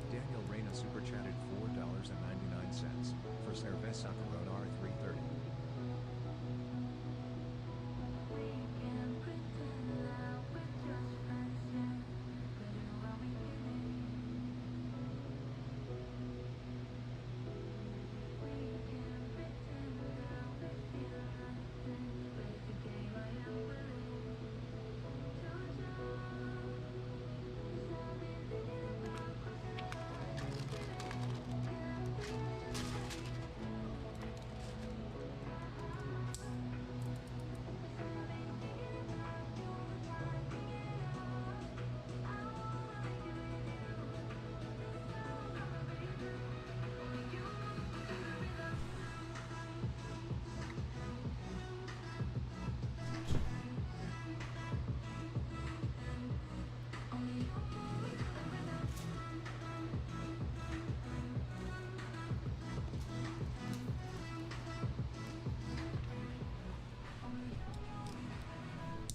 Daniel Reyna super chatted $4.99 for Cerveza Corona R330.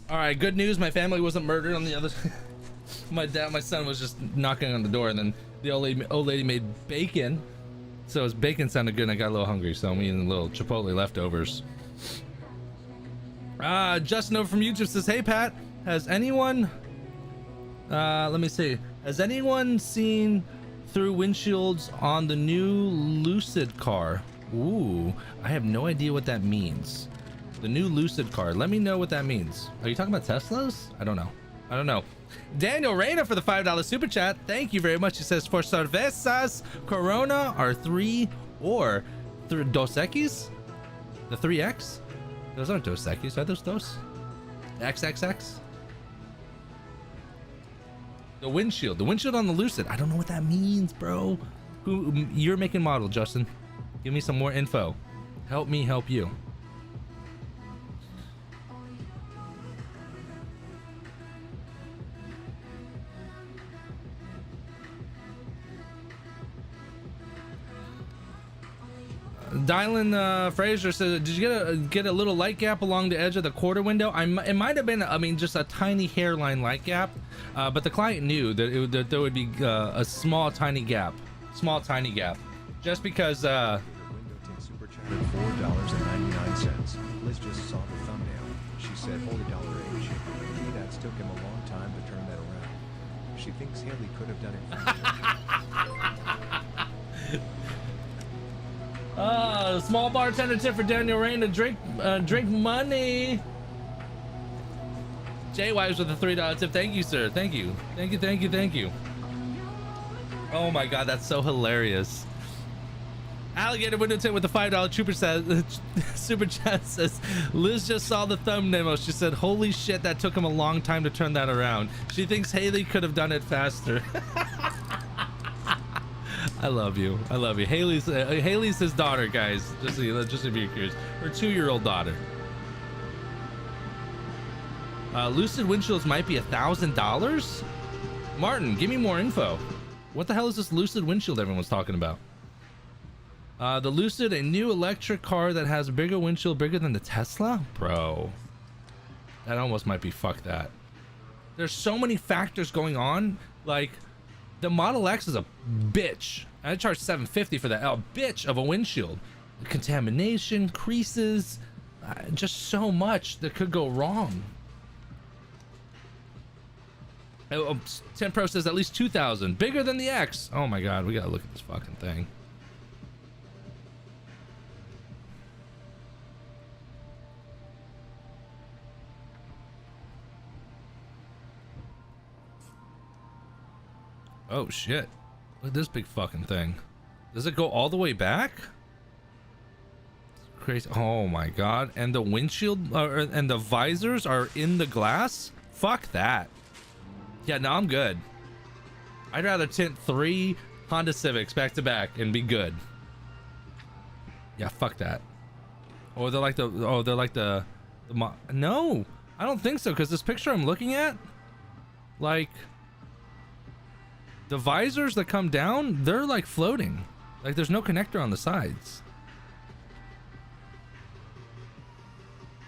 All right, good news. My family wasn't murdered on the other. My son was just knocking on the door, and then the old lady made bacon. So his bacon sounded good, and I got a little hungry, so I'm eating a little Chipotle leftovers. Justin over from YouTube says, "Hey Pat, has anyone? Let me see. Has anyone seen through windshields on the new Lucid car?" Ooh, I have no idea what that means. The new Lucid car. Let me know what that means. Are you talking about Teslas? I don't know. I don't know. Daniel Reyna for the $5 super chat. Thank you very much. He says, for cervezas, Corona are 3 or Dos Equis? The 3X? Those aren't Dos Equis. Are those Dos? XXX? The windshield. The windshield on the Lucid. I don't know what that means, bro. Who you're making model, Justin? Give me some more info. Help me help you. Dylan Fraser says, did you get a little light gap along the edge of the quarter window? It might have been, I mean, just a tiny hairline light gap, but the client knew that there would be a small tiny gap, just because. Window Tint super chatted $4.99. Liz just saw the thumbnail. She said, "Holy dollar age." That's took him a long time to turn that around. She thinks Haley could have done it faster. Small bartender tip for Daniel Rain to drink money. Jay Wise with a $3 tip. Thank you, sir. Thank you. Oh my god, that's so hilarious. Alligator window tip with the $5 super chat says, Liz just saw the thumbnail. She said, holy shit, that took him a long time to turn that around. She thinks Haley could have done it faster. I love you. Haley's his daughter, guys. Just to be curious. Her 2-year-old daughter. Lucid windshields might be $1,000. Martin, give me more info. What the hell is this Lucid windshield everyone's talking about? The Lucid, a new electric car that has a bigger windshield, bigger than the Tesla? Bro, that almost might be fuck that. There's so many factors going on. Like, the Model X is a bitch. I charged $750 for that. A bitch of a windshield. Contamination, creases, just so much that could go wrong. 10 Pro says at least 2,000. Bigger than the X. Oh my god, we gotta look at this fucking thing. Oh shit. Look at this big fucking thing. Does it go all the way back? It's crazy. Oh my god. And the windshield and the visors are in the glass? Fuck that. Yeah, no, I'm good. I'd rather tint 3 Honda Civics back to back and be good. Yeah, fuck that. Or they're like the no, I don't think so, because this picture I'm looking at, like, the visors that come down, they're like floating. Like, there's no connector on the sides.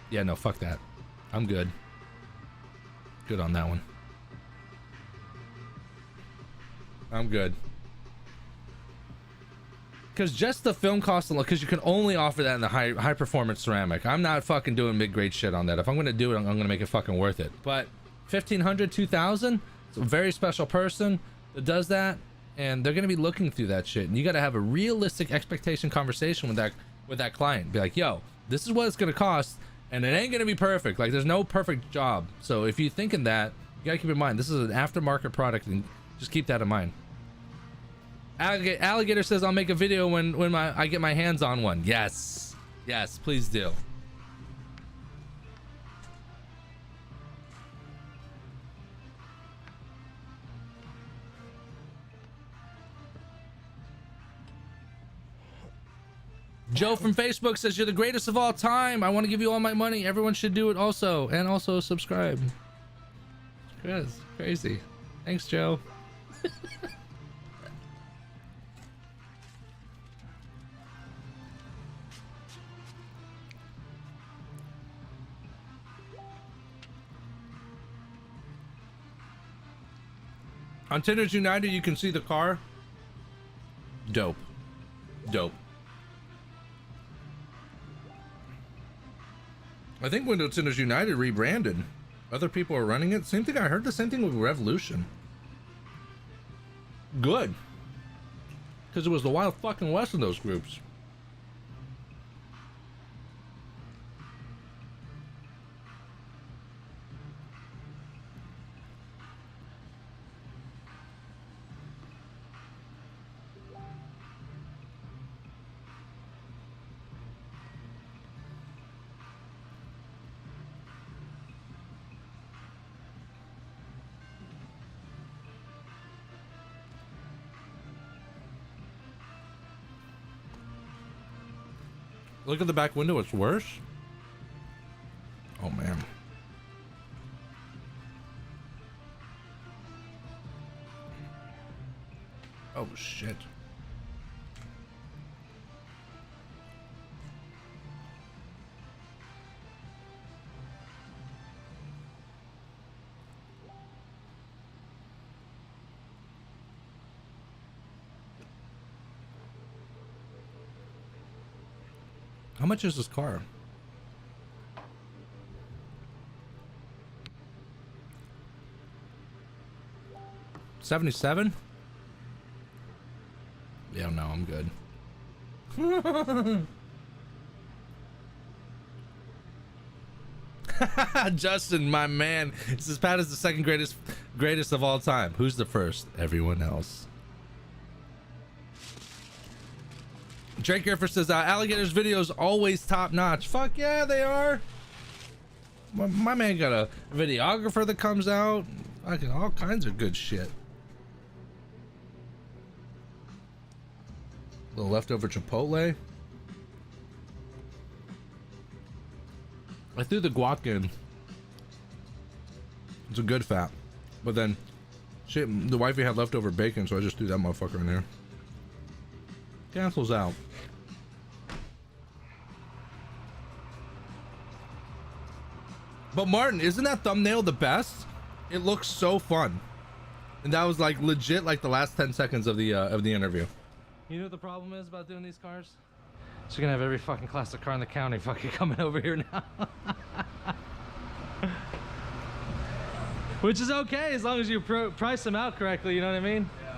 Yeah, no, fuck that. I'm good. Good on that one. I'm good. Because just the film costs a lot, because you can only offer that in the high performance ceramic. I'm not fucking doing big grade shit on that. If I'm going to do it, I'm going to make it fucking worth it. But 1,500, 2,000, it's a very special person that does that, and they're going to be looking through that shit. And you got to have a realistic expectation conversation with that client. Be like, yo, this is what it's going to cost, and it ain't going to be perfect. Like, there's no perfect job. So if you're thinking that, you got to keep in mind, this is an aftermarket product, and just keep that in mind. Alligator says, I'll make a video when I get my hands on one. Yes, please do. Joe from Facebook says, you're the greatest of all time. I want to give you all my money. Everyone should do it also, and also subscribe. That's crazy. Thanks, Joe. On Tinters United, you can see the car. Dope. I think Window Tinters United rebranded. Other people are running it. Same thing. I heard the same thing with Revolution. Good. Because it was the Wild fucking West in those groups. Look at the back window, it's worse. Oh man. Oh shit. How much is this car? $77? Yeah, no, I'm good. Justin, my man. This is Pat is the second greatest of all time. Who's the first? Everyone else. Drake Griffer says, Alligator's videos always top notch. Fuck yeah, they are. My man got a videographer that comes out. Fucking all kinds of good shit. A little leftover Chipotle. I threw the guac in. It's a good fat. But then, shit, the wifey had leftover bacon, so I just threw that motherfucker in there. Cancels out. But Martin, isn't that thumbnail the best? It looks so fun. And that was like legit like the last 10 seconds of the interview. You know what the problem is about doing these cars? So you're gonna have every fucking classic car in the county fucking coming over here now. Which is okay as long as you price them out correctly, you know what I mean? Yeah.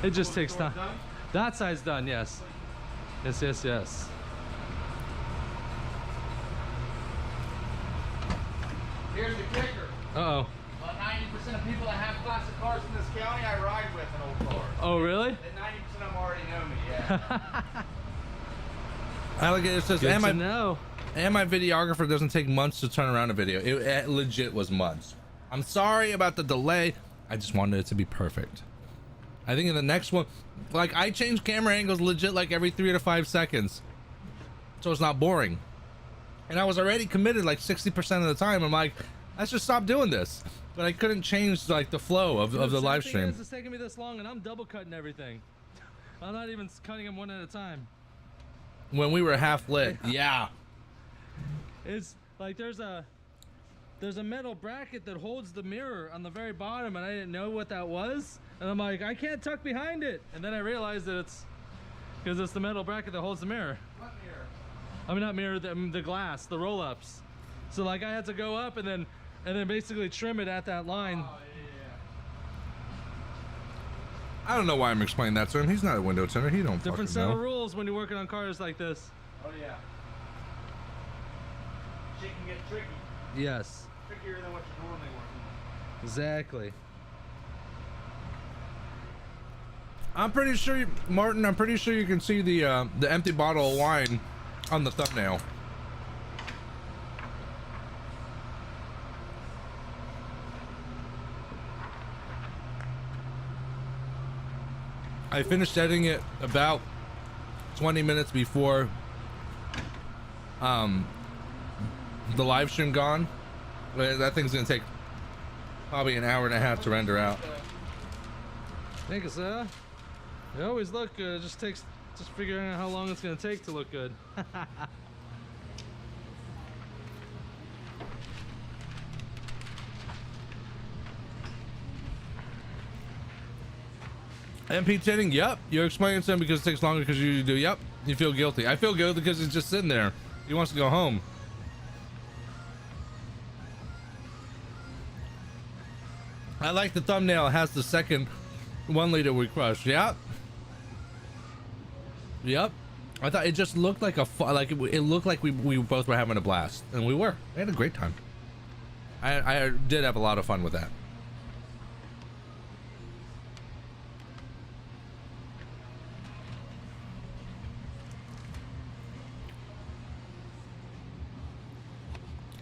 It just takes time. That side's done, yes. Yes, yes, yes. Here's the kicker. Uh-oh. About 90% of people that have classic cars in this county, I ride with an old car. Oh, really? And 90% of them already know me, yeah. Alligator says, Good to know. And my videographer doesn't take months to turn around a video. It legit was months. I'm sorry about the delay. I just wanted it to be perfect. I think in the next one, like I change camera angles legit like every 3 to 5 seconds. So it's not boring. And I was already committed like 60% of the time. I'm like, let's just stop doing this. But I couldn't change like the flow of the live stream. It's taking me this long and I'm double cutting everything. I'm not even cutting them one at a time. When we were half lit, yeah. It's like there's a metal bracket that holds the mirror on the very bottom and I didn't know what that was. And I'm like, I can't tuck behind it. And then I realized that it's because it's the metal bracket that holds the mirror. What mirror? I mean, not mirror, the glass, the roll-ups. So like I had to go up and then basically trim it at that line. Oh, yeah. I don't know why I'm explaining that to him. He's not a window tinter. He don't Different fucking set know. of rules when you're working on cars like this. Oh, yeah. Shit can get tricky. Yes. Trickier than what you're normally working on. Exactly. I'm pretty sure, Martin, I'm pretty sure you can see the empty bottle of wine on the thumbnail. I finished editing it about 20 minutes before the live stream gone. That thing's gonna take probably an hour and a half to render out. Thank you, sir. They always look good. It just takes figuring out how long it's gonna take to look good. MP Tinting, yep. You're explaining to him because it takes longer because you do, yep. You feel guilty. I feel guilty because he's just sitting there. He wants to go home. I like the thumbnail. It has the second 1 liter we crushed. Yep. Yep. I thought it just looked like it looked like we both were having a blast, and we were. We had a great time. I did have a lot of fun with that.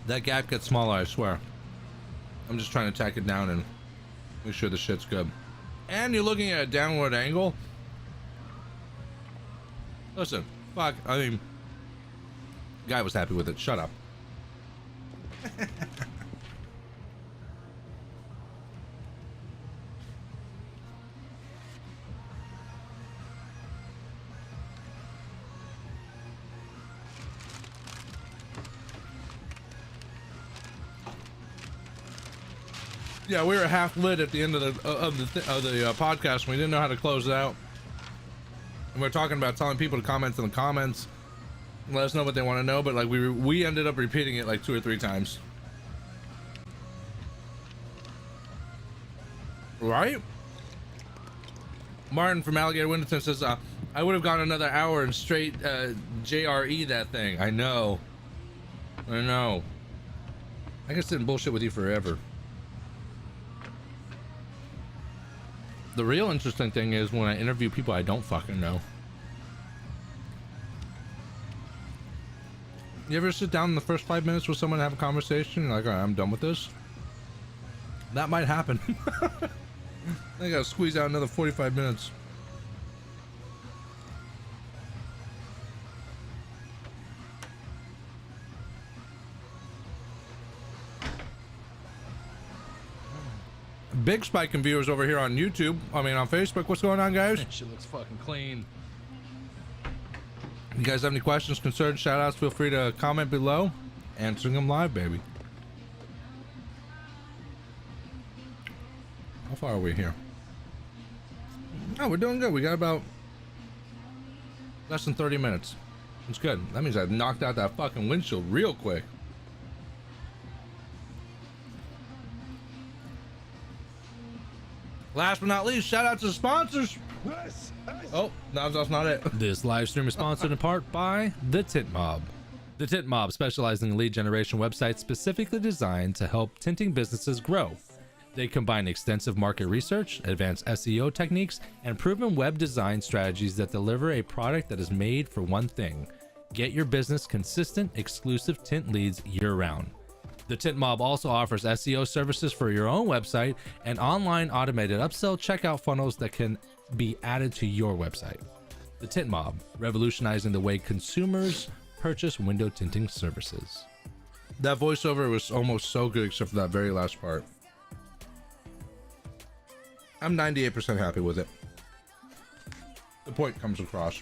That gap gets smaller, I swear. I'm just trying to tack it down and make sure the shit's good. And you're looking at a downward angle. Listen, Fuck, I mean, guy was happy with it. Shut up. Yeah, we were half lit at the end of the podcast. And we didn't know how to close it out. And we we're talking about telling people to comment in the comments, let us know what they want to know. But like we ended up repeating it like 2 or 3 times. Right? Martin from Alligator Winterton says, I would have gone another hour and straight JRE that thing. I know. I can sit and bullshit with you forever. The real interesting thing is when I interview people I don't fucking know. You ever sit down in the first 5 minutes with someone and have a conversation? Like, all right, I'm done with this. That might happen. I gotta squeeze out another 45 minutes. Big spike in viewers over here on YouTube. I mean, on Facebook. What's going on, guys? She looks fucking clean. You guys have any questions, concerns, shout outs, feel free to comment below. Answering them live, baby. How far are we here? Oh, we're doing good. We got about less than 30 minutes. It's good. That means I've knocked out that fucking windshield real quick. Last but not least, shout out to the sponsors. Oh, no, that's not it. This live stream is sponsored in part by the Tint Mob. The Tint Mob, specializing in lead generation websites specifically designed to help tinting businesses grow. They combine extensive market research, advanced SEO techniques, and proven web design strategies that deliver a product that is made for one thing: get your business consistent, exclusive tint leads year-round. The Tint Mob also offers SEO services for your own website and online automated upsell checkout funnels that can be added to your website. The Tint Mob, revolutionizing the way consumers purchase window tinting services. That voiceover was almost so good except for that very last part. I'm 98% happy with it. The point comes across.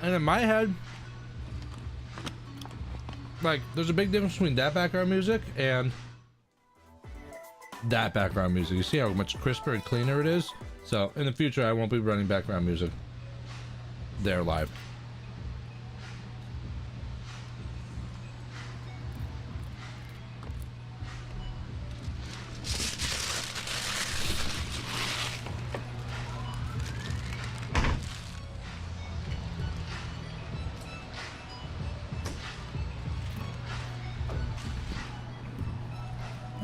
And in my head, like, there's a big difference between that background music and that background music. You see how much crisper and cleaner it is? So in the future, I won't be running background music there live.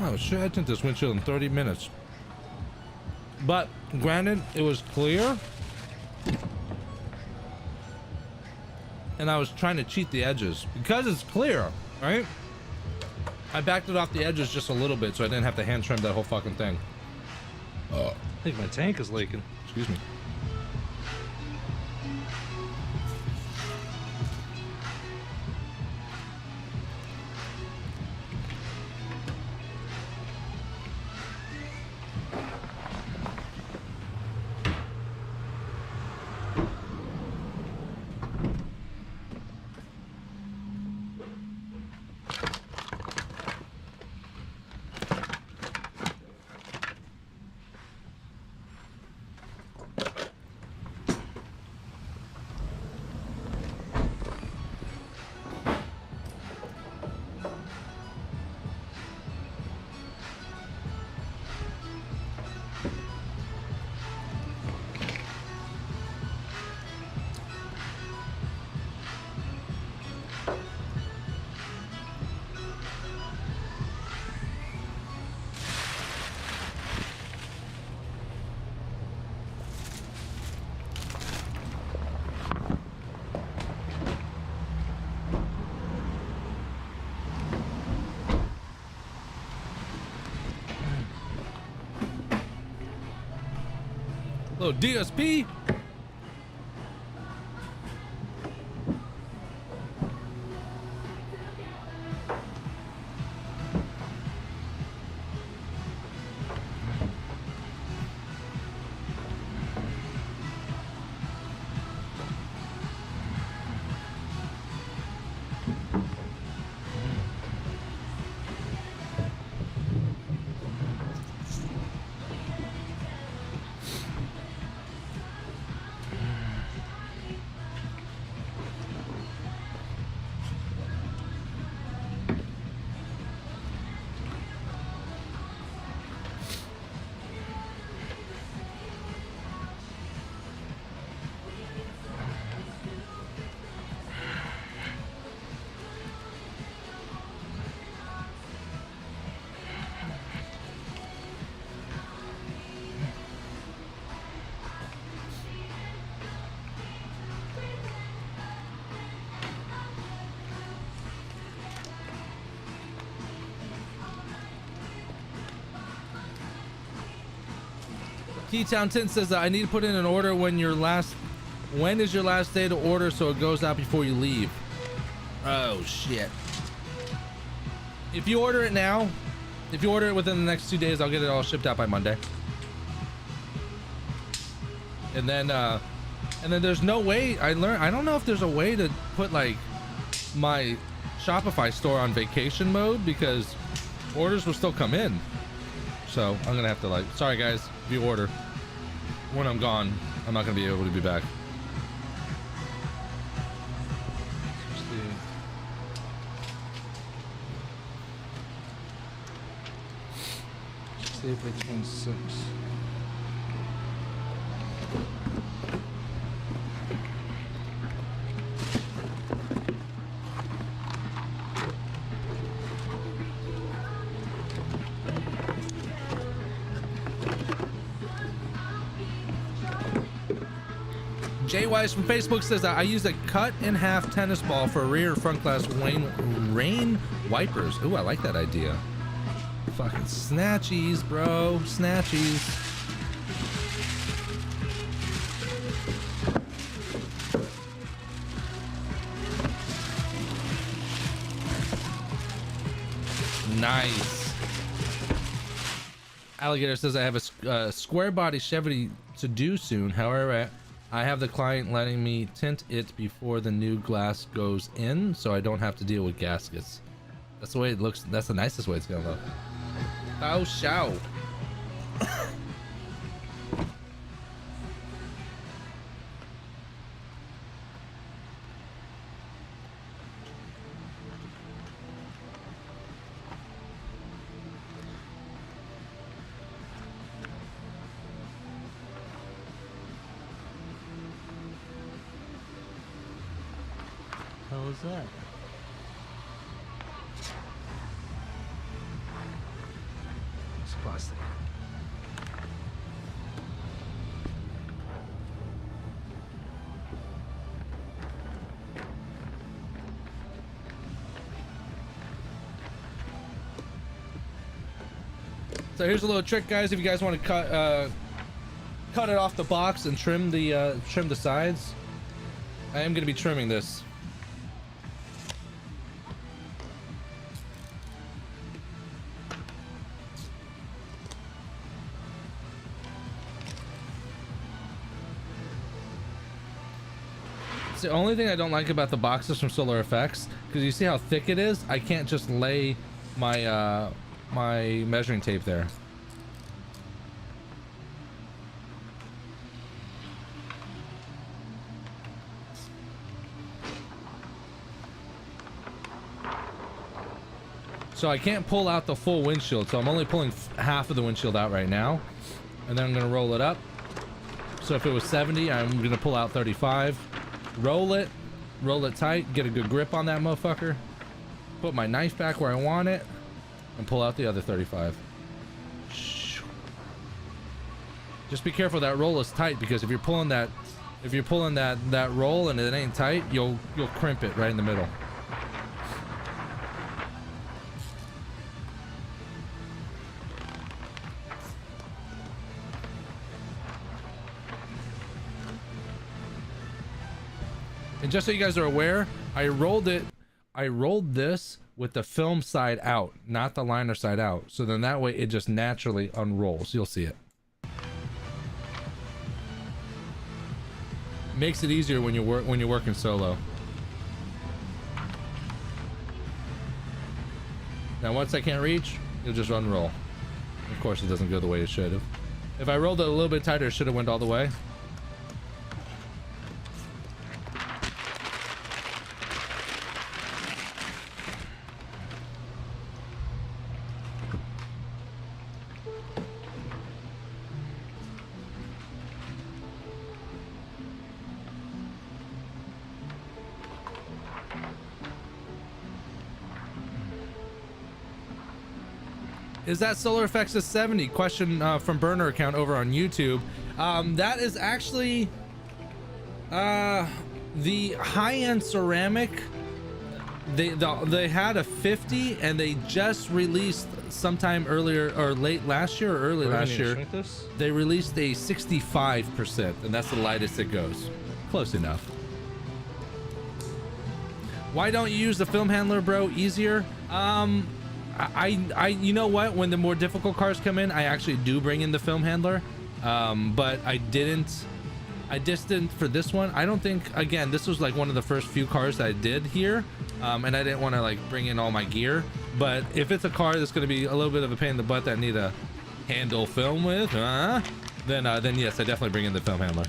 Oh shit, I tinted this windshield in 30 minutes. But granted, it was clear. And I was trying to cheat the edges. Because it's clear, right? I backed it off the edges just a little bit so I didn't have to hand trim that whole fucking thing. I think my tank is leaking. Excuse me. Little DSP. Keytown Tint says that I need to put in an order when is your last day to order so it goes out before you leave. Oh shit. If you order it now, if you order it within the next 2 days, I'll get it all shipped out by Monday. And then there's no way, I don't know if there's a way to put like my Shopify store on vacation mode because orders will still come in. So I'm gonna have to like, sorry guys, if you order, when I'm gone, I'm not gonna be able to be back. See if it's 26. Jay Wise from Facebook says that I use a cut in half tennis ball for rear front glass rain wipers. Ooh, I like that idea. Fucking snatchies, bro. Snatchies. Nice. Alligator says I have a square body Chevy to do soon. However, I have the client letting me tint it before the new glass goes in, so I don't have to deal with gaskets. That's the way it looks. That's the nicest way it's gonna look. Oh, show. How is that? piece of plastic. So here's a little trick, guys. If you guys want to cut it off the box and trim the sides, I am going to be trimming this. It's the only thing I don't like about the boxes from Solar Effects, because you see how thick it is. I can't just lay my my measuring tape there. So I can't pull out the full windshield, so I'm only pulling half of the windshield out right now, and then I'm gonna roll it up. So if it was 70, I'm gonna pull out 35, roll it tight, get a good grip on that motherfucker, put my knife back where I want it, and pull out the other 35. Just be careful that roll is tight, because if you're pulling that roll and it ain't tight, you'll crimp it right in the middle. And just so you guys are aware, I rolled this with the film side out, not the liner side out. So then that way it just naturally unrolls. You'll see it. Makes it easier when you're working solo. Now once I can't reach, you'll just unroll. Of course it doesn't go the way it should have. If I rolled it a little bit tighter, it should have went all the way. Is that Solar Effects is 70? Question from Burner account over on YouTube. That is actually the high-end ceramic. They had a 50 and they just released sometime earlier or late last year or early last year. They released a 65%, and that's the lightest it goes. Close enough. Why don't you use the film handler, bro? Easier. I you know what, when the more difficult cars come in, I actually do bring in the film handler, but I just didn't for this one. I don't think, again, this was like one of the first few cars that I did here, and I didn't want to like bring in all my gear. But if it's a car that's going to be a little bit of a pain in the butt that I need a handle film with, then yes, I definitely bring in the film handler.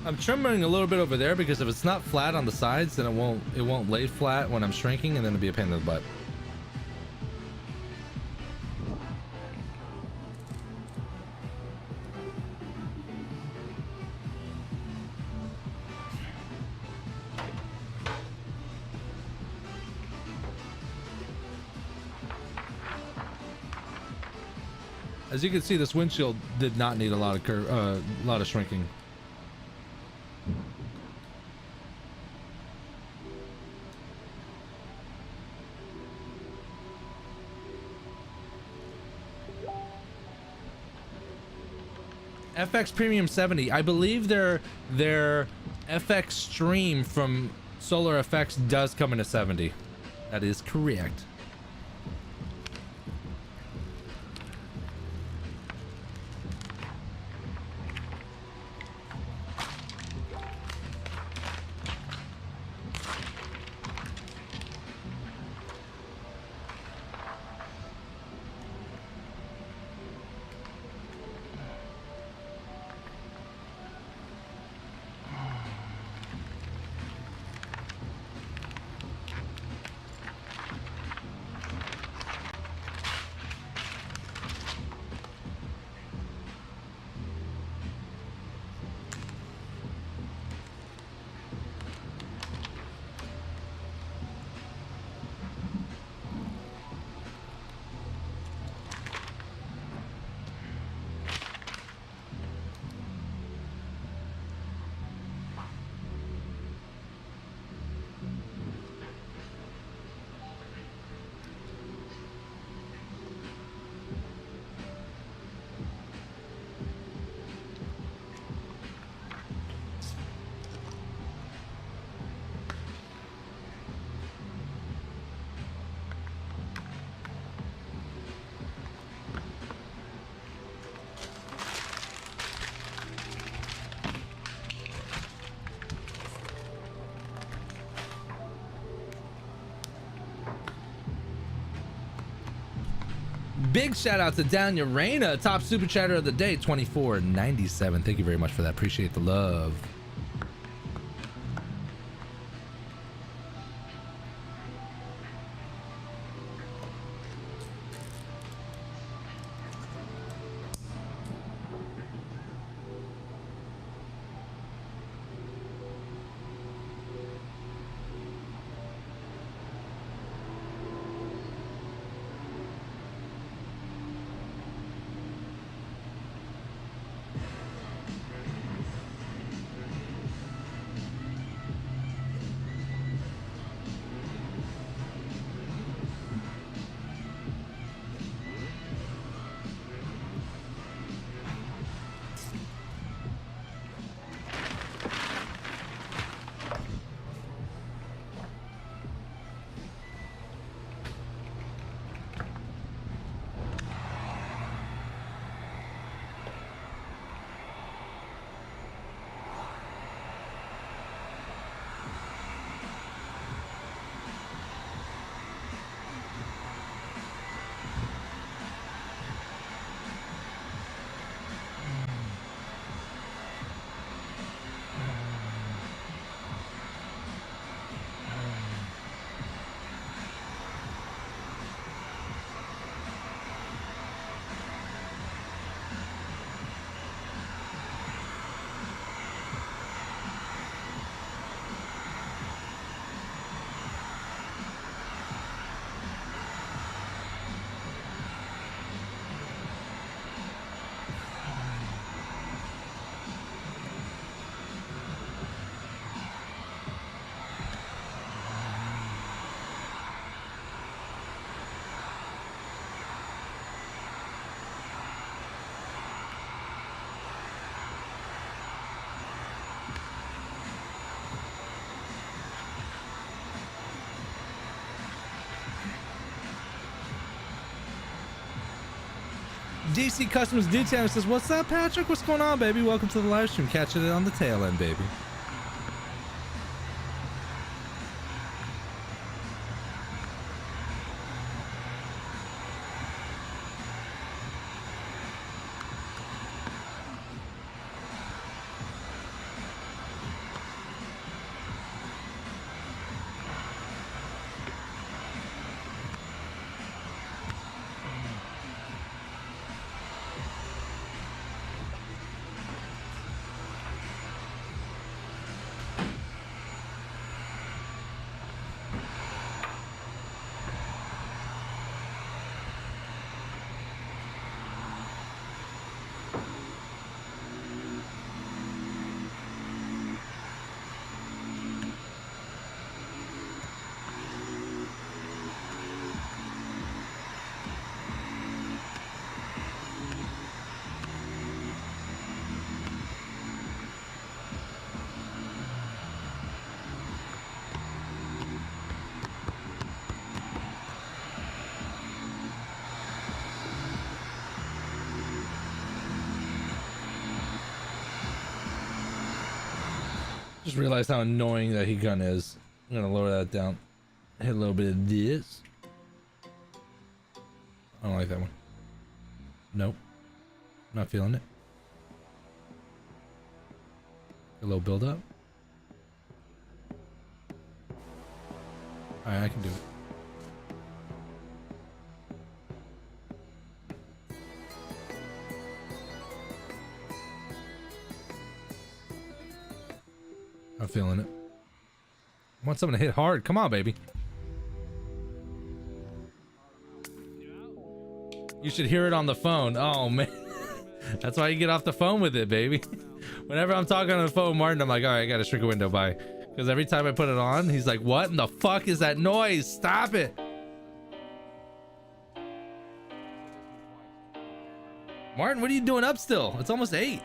I'm trimming a little bit over there because if it's not flat on the sides, then it won't lay flat when I'm shrinking, and then it'll be a pain in the butt. As you can see, this windshield did not need a lot of shrinking. FX Premium 70. I believe their FX Stream from Solar FX does come in a 70. That is correct. Big shout out to Daniel Reyna, top super chatter of the day, 2497. Thank you very much for that. Appreciate the love. DC Customs Detailing says, what's up, Patrick? What's going on, baby? Welcome to the live stream. Catching it on the tail end, baby. Just realized how annoying that heat gun is. I'm gonna lower that down. Hit a little bit of this. I don't like that one. Nope. Not feeling it. A little build up. Alright, I can do it. I'm feeling it. I want someone to hit hard. Come on, baby. You should hear it on the phone. Oh, man. That's why you get off the phone with it, baby. Whenever I'm talking on the phone, Martin, I'm like, all right, I got to shrink a window by. Because every time I put it on, he's like, what in the fuck is that noise? Stop it. Martin, what are you doing up still? It's almost 8.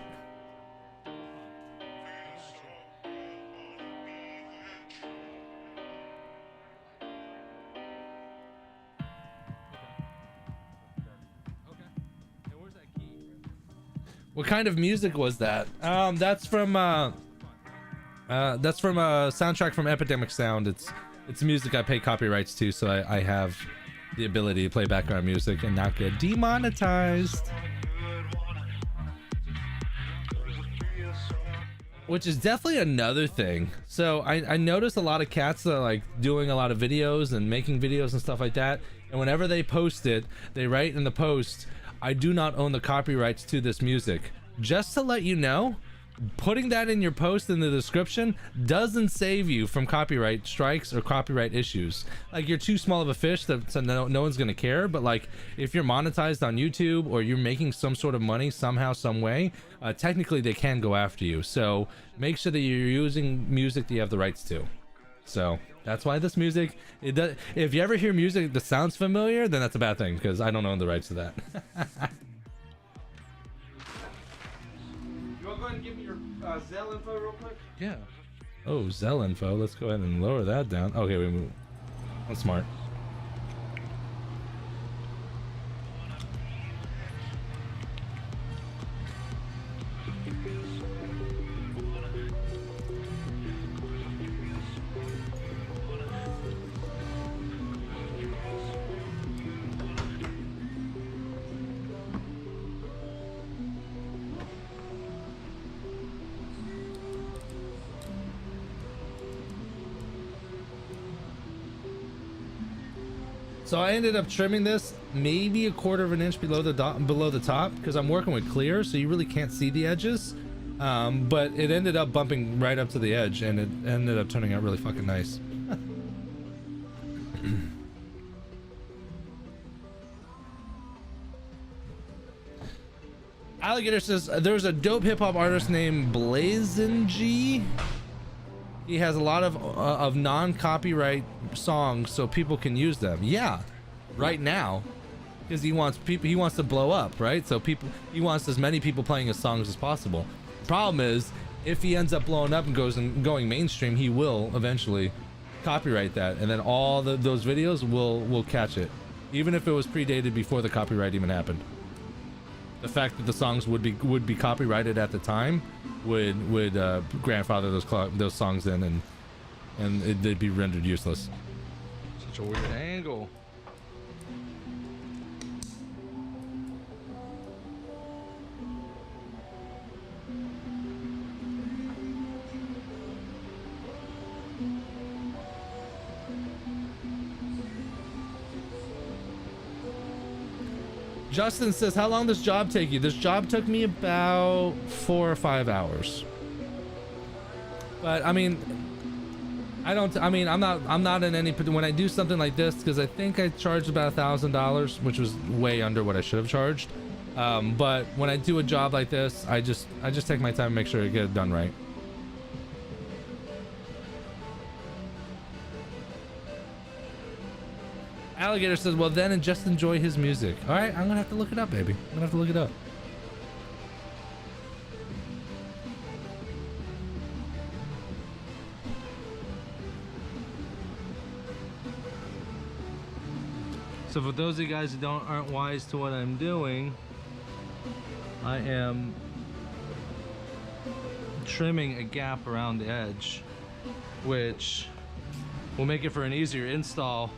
What kind of music was that? That's from a soundtrack from Epidemic Sound. It's music I pay copyrights to, so I have the ability to play background music and not get demonetized. Which is definitely another thing. So I noticed a lot of cats that are like doing a lot of videos and making videos and stuff like that. And whenever they post it, they write in the post, I do not own the copyrights to this music. Just to let you know, putting that in your post in the description doesn't save you from copyright strikes or copyright issues. Like, you're too small of a fish that so no one's gonna care, but like if you're monetized on YouTube or you're making some sort of money somehow, some way, technically they can go after you. So make sure that you're using music that you have the rights to. So that's why this music, it does, if you ever hear music that sounds familiar, then that's a bad thing, because I don't own the rights to that. You want to go ahead and give me your Zelle info real quick? Yeah. Oh, Zelle info. Let's go ahead and lower that down. Okay, we move. That's smart. So I ended up trimming this maybe 1/4 of an inch below the top because I'm working with clear, so you really can't see the edges. But it ended up bumping right up to the edge, and it ended up turning out really fucking nice. Alligator says there's a dope hip hop artist named Blazin G. He has a lot of non-copyright songs so people can use them. Yeah, right now, because he wants people. He wants to blow up, right? So he wants as many people playing his songs as possible. The problem is, if he ends up blowing up and going mainstream, he will eventually copyright that, and then all those videos will catch it, even if it was predated before the copyright even happened. The fact that the songs would be copyrighted at the time would grandfather those songs in, and they'd be rendered useless. Such a weird angle. Justin says, how long does this job take you? This job took me about 4 or 5 hours. But I mean, I'm not in any, when I do something like this, because I think I charged about $1,000, which was way under what I should have charged. But when I do a job like this, I just take my time and make sure I get it done right. Alligator says, well then, and just enjoy his music. All right, I'm gonna have to look it up, baby. I'm gonna have to look it up. So for those of you guys who aren't wise to what I'm doing, I am trimming a gap around the edge, which will make it for an easier install,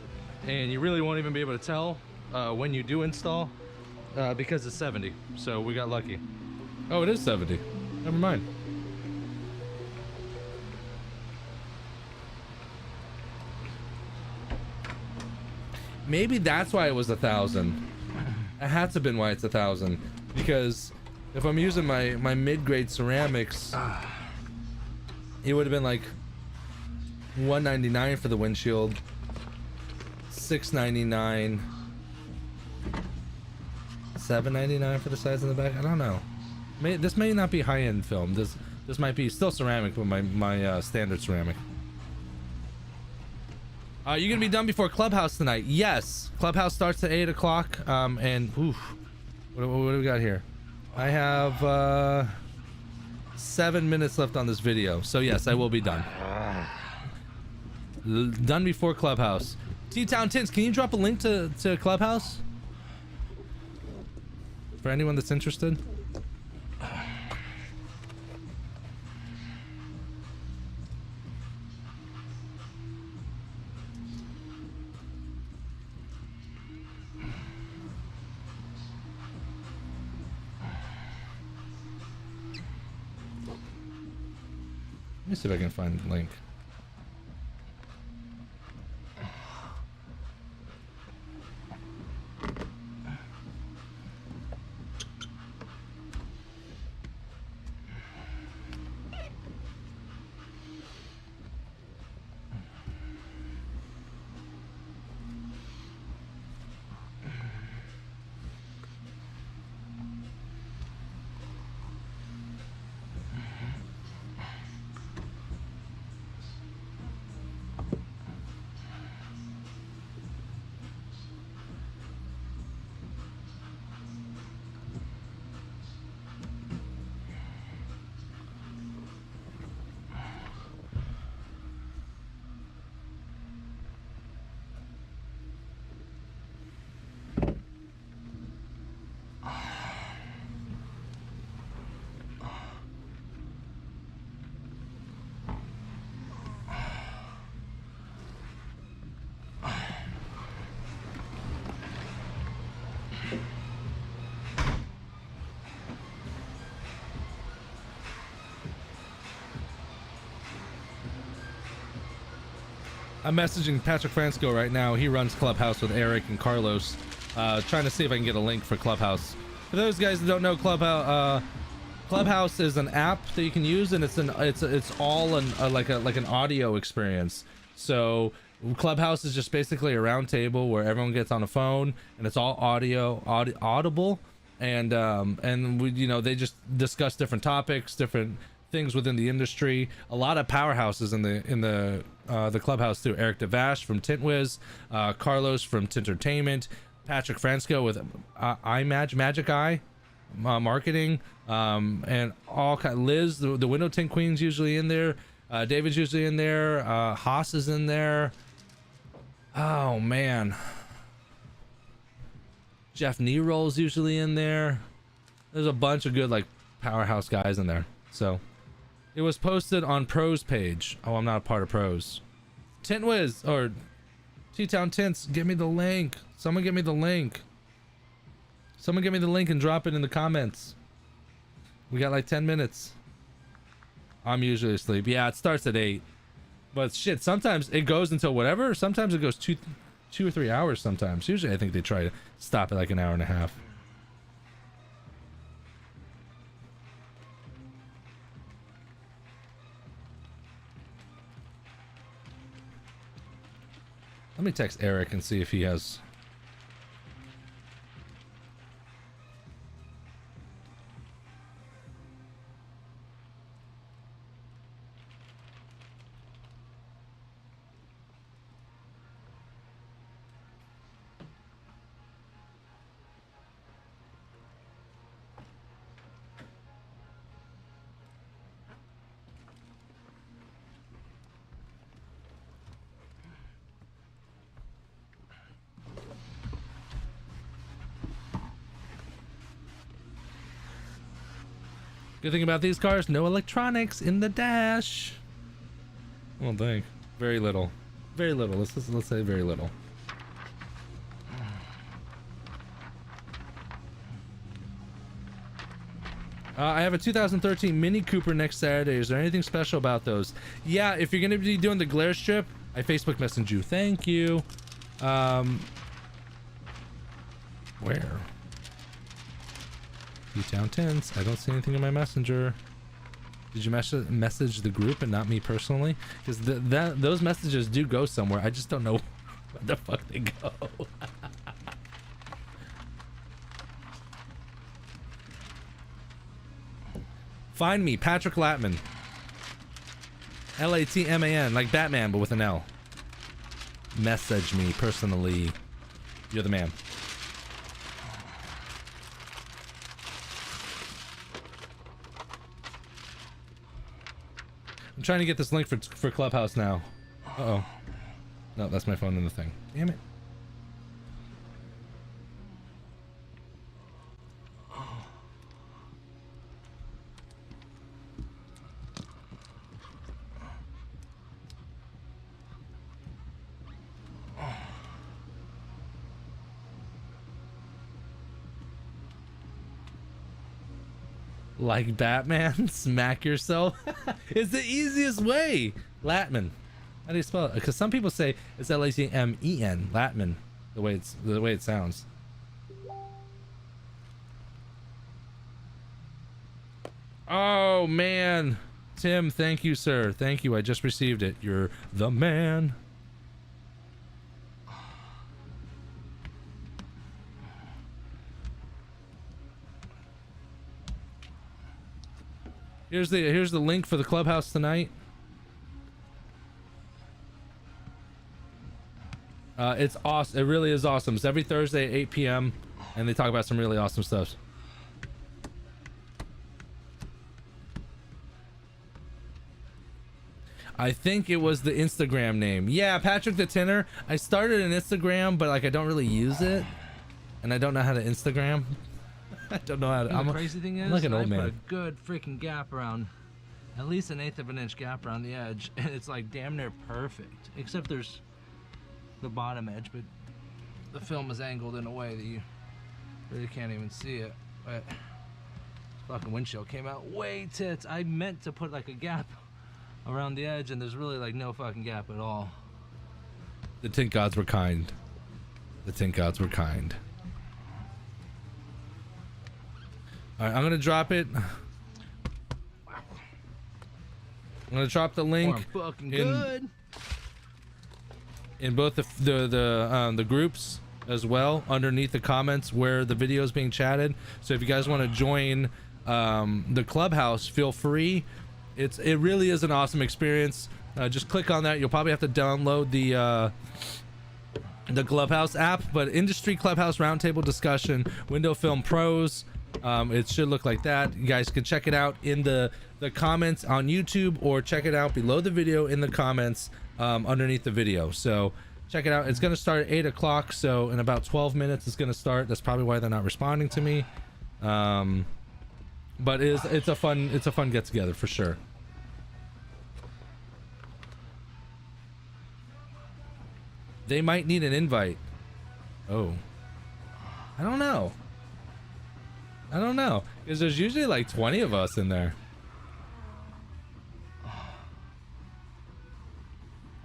and you really won't even be able to tell when you do install because it's 70. So we got lucky. Oh, it is 70. Never mind. Maybe that's why it was 1,000. It had to have been why it's 1,000, because if I'm using my mid-grade ceramics, it would have been like $199 for the windshield, $699, $799 for the sides in the back. I don't know. This may not be high-end film. This might be still ceramic, but my standard ceramic. You gonna be done before Clubhouse tonight? Yes. Clubhouse starts at 8 o'clock. And oof, what do we got here? I have 7 minutes left on this video, so yes, I will be done. Done before Clubhouse. T-Town Tints, can you drop a link to Clubhouse for anyone that's interested? Let me see if I can find the link. I'm messaging Patrick Francisco right now. He runs Clubhouse with Eric and Carlos, trying to see if I can get a link for Clubhouse. For those guys that don't know, Clubhouse is an app that you can use, and it's all like an audio experience. So Clubhouse is just basically a round table where everyone gets on a phone, and it's all audible, and we, they just discuss different topics, different things within the industry. A lot of powerhouses in the Clubhouse too. Eric Devash from Tint Wiz, Carlos from Tintertainment, Patrick Francisco with Magic Eye marketing, and all kind. Liz, the window tint queen's usually in there. David's usually in there. Haas is in there. Oh man, Jeff Neroll's usually in there. There's a bunch of good like powerhouse guys in there. So it was posted on Pro's page. Oh, I'm not a part of Pro's. Tint Wiz or T-Town Tints, give me the link. Someone give me the link. Someone give me the link and drop it in the comments. We got like 10 minutes. I'm usually asleep. Yeah, it starts at 8. But shit, sometimes it goes until whatever. Sometimes it goes 2 or 3 hours sometimes. Usually I think they try to stop at like an hour and a half. Let me text Eric and see if he has. Good thing about these cars, no electronics in the dash. I don't think. Very little. Very little. Let's say very little. I have a 2013 Mini Cooper next Saturday. Is there anything special about those? Yeah, if you're going to be doing the glare strip, I Facebook messaged you. Thank you. Where? Town Tints. I don't see anything in my messenger. Did you message the group and not me personally? Because those messages do go somewhere. I just don't know where the fuck they go. Find me, Patrick Latman. Latman, like Batman, but with an L. Message me personally. You're the man. I'm trying to get this link for Clubhouse now. Uh-oh. No, that's my phone in the thing. Damn it. Like Batman, smack yourself. It's the easiest way. Latman. How do you spell it? Because some people say it's L-A-T-M-E-N. Latman. The way it sounds. Oh man, Tim, thank you, sir. Thank you. I just received it. You're the man. Here's the link for the Clubhouse tonight. It's awesome. It really is awesome. It's every Thursday at 8 p.m. and they talk about some really awesome stuff. I think it was the Instagram name. Yeah, Patrick the Tinter. I started an Instagram, but like I don't really use it, and I don't know how to Instagram. I don't know how to. The crazy thing is, I'm like an old I man. put a good freaking gap around, at least 1/8 of an inch gap around the edge, and it's like damn near perfect. Except there's the bottom edge, but the film is angled in a way that you really can't even see it. But fucking windshield came out way tits. I meant to put like a gap around the edge, and there's really like no fucking gap at all. The tint gods were kind. The tint gods were kind. All right, I'm gonna drop it. I'm gonna drop the link in both the groups as well underneath the comments where the video is being chatted. So if you guys want to join the Clubhouse, feel free. It really is an awesome experience. Just click on that. You'll probably have to download the Clubhouse app, but Industry Clubhouse Roundtable Discussion, Window Film Pros. It should look like that. You guys can check it out in the comments on YouTube, or check it out below the video in the comments underneath the video. So check it out. It's going to start at 8 o'clock, so in about 12 minutes it's going to start. That's probably why they're not responding to me. But it's a fun get together for sure. They might need an invite. Oh, I don't know, because there's usually like 20 of us in there.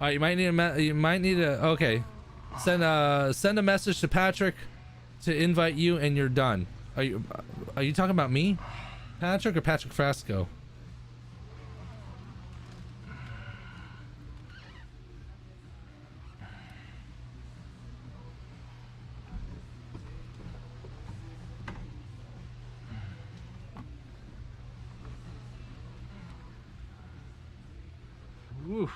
All right, you might need a okay. Send a message to Patrick to invite you, and you're done. Are you talking about me, Patrick, or Patrick Frasco? Oof.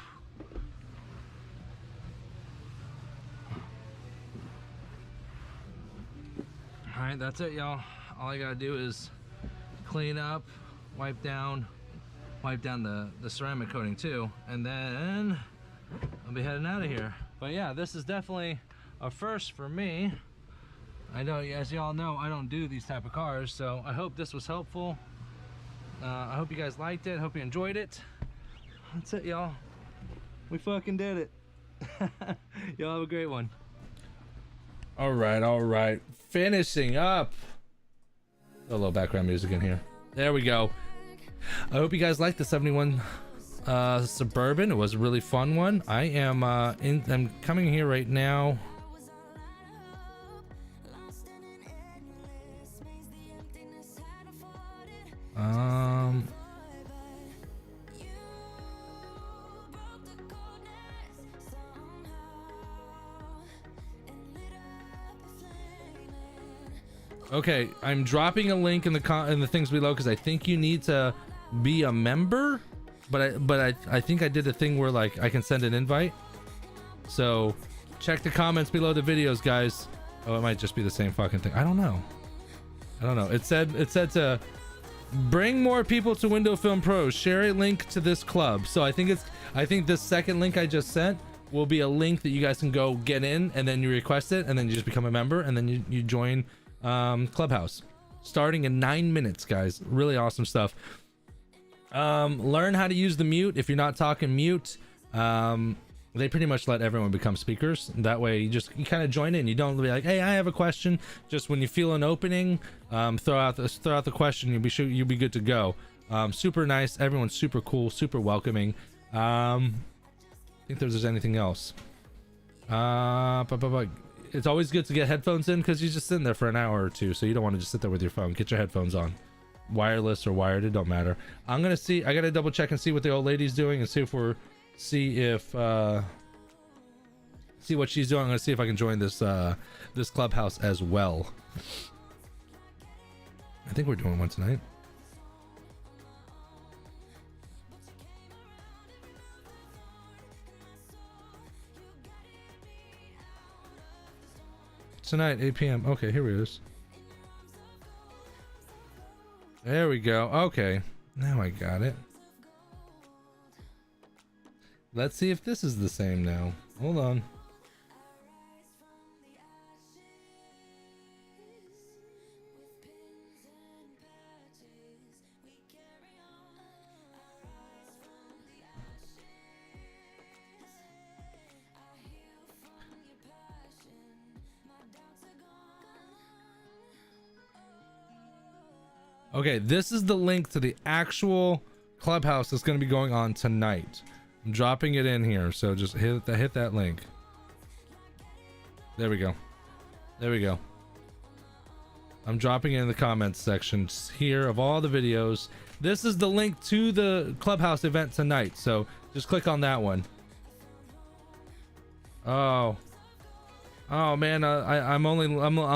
Alright, that's it, y'all. All I gotta do is clean up, wipe down the ceramic coating too, and then I'll be heading out of here. But yeah, this is definitely a first for me. I know, as y'all know, I don't do these type of cars, so I hope this was helpful. I hope you guys liked it. Hope you enjoyed it. That's it, y'all. We fucking did it. Y'all have a great one. All right. Finishing up. A little background music in here. There we go. I hope you guys liked the 71 Suburban. It was a really fun one. I'm coming here right now. Okay, I'm dropping a link in the things below because I think you need to be a member, but I think I did a thing where like I can send an invite. So check the comments below the videos, guys. Oh, it might just be the same fucking thing. I don't know. It said to bring more people to Window Film Pros. Share a link to this club. So I think this second link I just sent will be a link that you guys can go get in, and then you request it, and then you just become a member, and then you join Clubhouse. Starting in 9 minutes, guys. Really awesome stuff. Learn how to use the mute. If you're not talking, mute. They pretty much let everyone become speakers. That way you kind of join in. You don't be like, hey, I have a question. Just when you feel an opening, throw out the question. You'll be good to go. Super nice. Everyone's super cool, super welcoming. I think there's anything else. It's always good to get headphones in because you're just sitting there for an hour or two, so you don't want to just sit there with your phone. Get your headphones on, wireless or wired, it don't matter. I gotta double check and see what the old lady's doing and see what she's doing. I'm gonna see if I can join this Clubhouse as well. I think we're doing one tonight. Tonight, 8 p.m. Okay, here it is. There we go. Okay, now I got it. Let's see if this is the same now. Hold on. Okay, this is the link to the actual Clubhouse that's going to be going on tonight. I'm dropping it in here, so just hit that link. There we go. I'm dropping it in the comments section here of all the videos. This is the link to the Clubhouse event tonight, so just click on that one. Oh man, I'm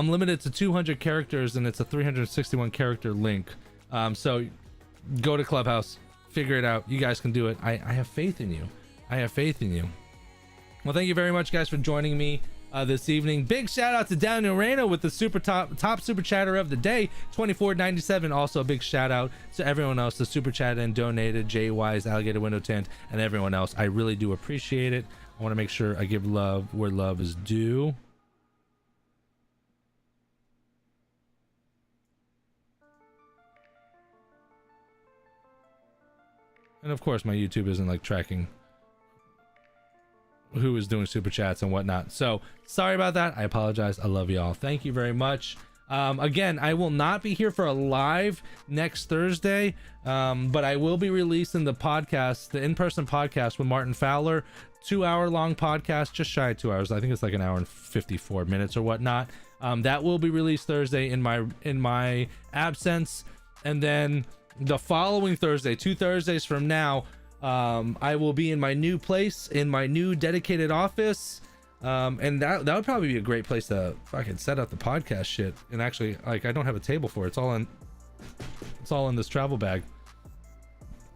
limited to 200 characters, and it's a 361 character link. So go to Clubhouse, figure it out. You guys can do it. I have faith in you. Well, thank you very much, guys, for joining me this evening. Big shout out to Daniel Reno with the top super chatter of the day, $24.97. Also a big shout out to everyone else that super chatted and donated, JY's, Alligator Window Tint, and everyone else. I really do appreciate it. I want to make sure I give love where love is due. And of course, my YouTube isn't like tracking who is doing super chats and whatnot. So sorry about that. I apologize. I love y'all. Thank you very much. Again, I will not be here for a live next Thursday, but I will be releasing the podcast, the in-person podcast with Martin Fowler. 2-hour long podcast, just shy of 2 hours. I think it's like an hour and 54 minutes or whatnot. That will be released Thursday in my absence, and then the following Thursday, 2 Thursdays from now, I will be in my new place, in my new dedicated office, and that would probably be a great place to fucking set up the podcast shit. And actually, like, I don't have a table for it. It's all in this travel bag.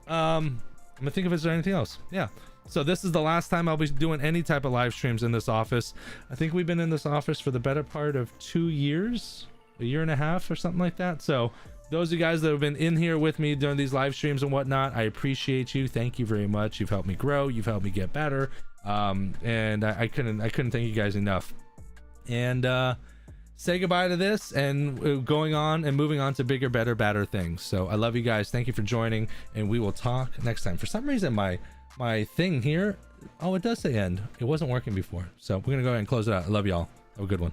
I'm gonna think if there's anything else. Yeah. So this is the last time I'll be doing any type of live streams in this office. I think we've been in this office for the better part of 2 years, a year and a half or something like that. So those of you guys that have been in here with me during these live streams and whatnot, I appreciate you. Thank you very much. You've helped me grow. You've helped me get better. And I couldn't thank you guys enough. And say goodbye to this and going on and moving on to bigger, better, badder things. So I love you guys. Thank you for joining, and we will talk next time. For some reason, my thing here, oh, it does say end. It wasn't working before. So we're gonna go ahead and close it out. I love y'all. Have a good one.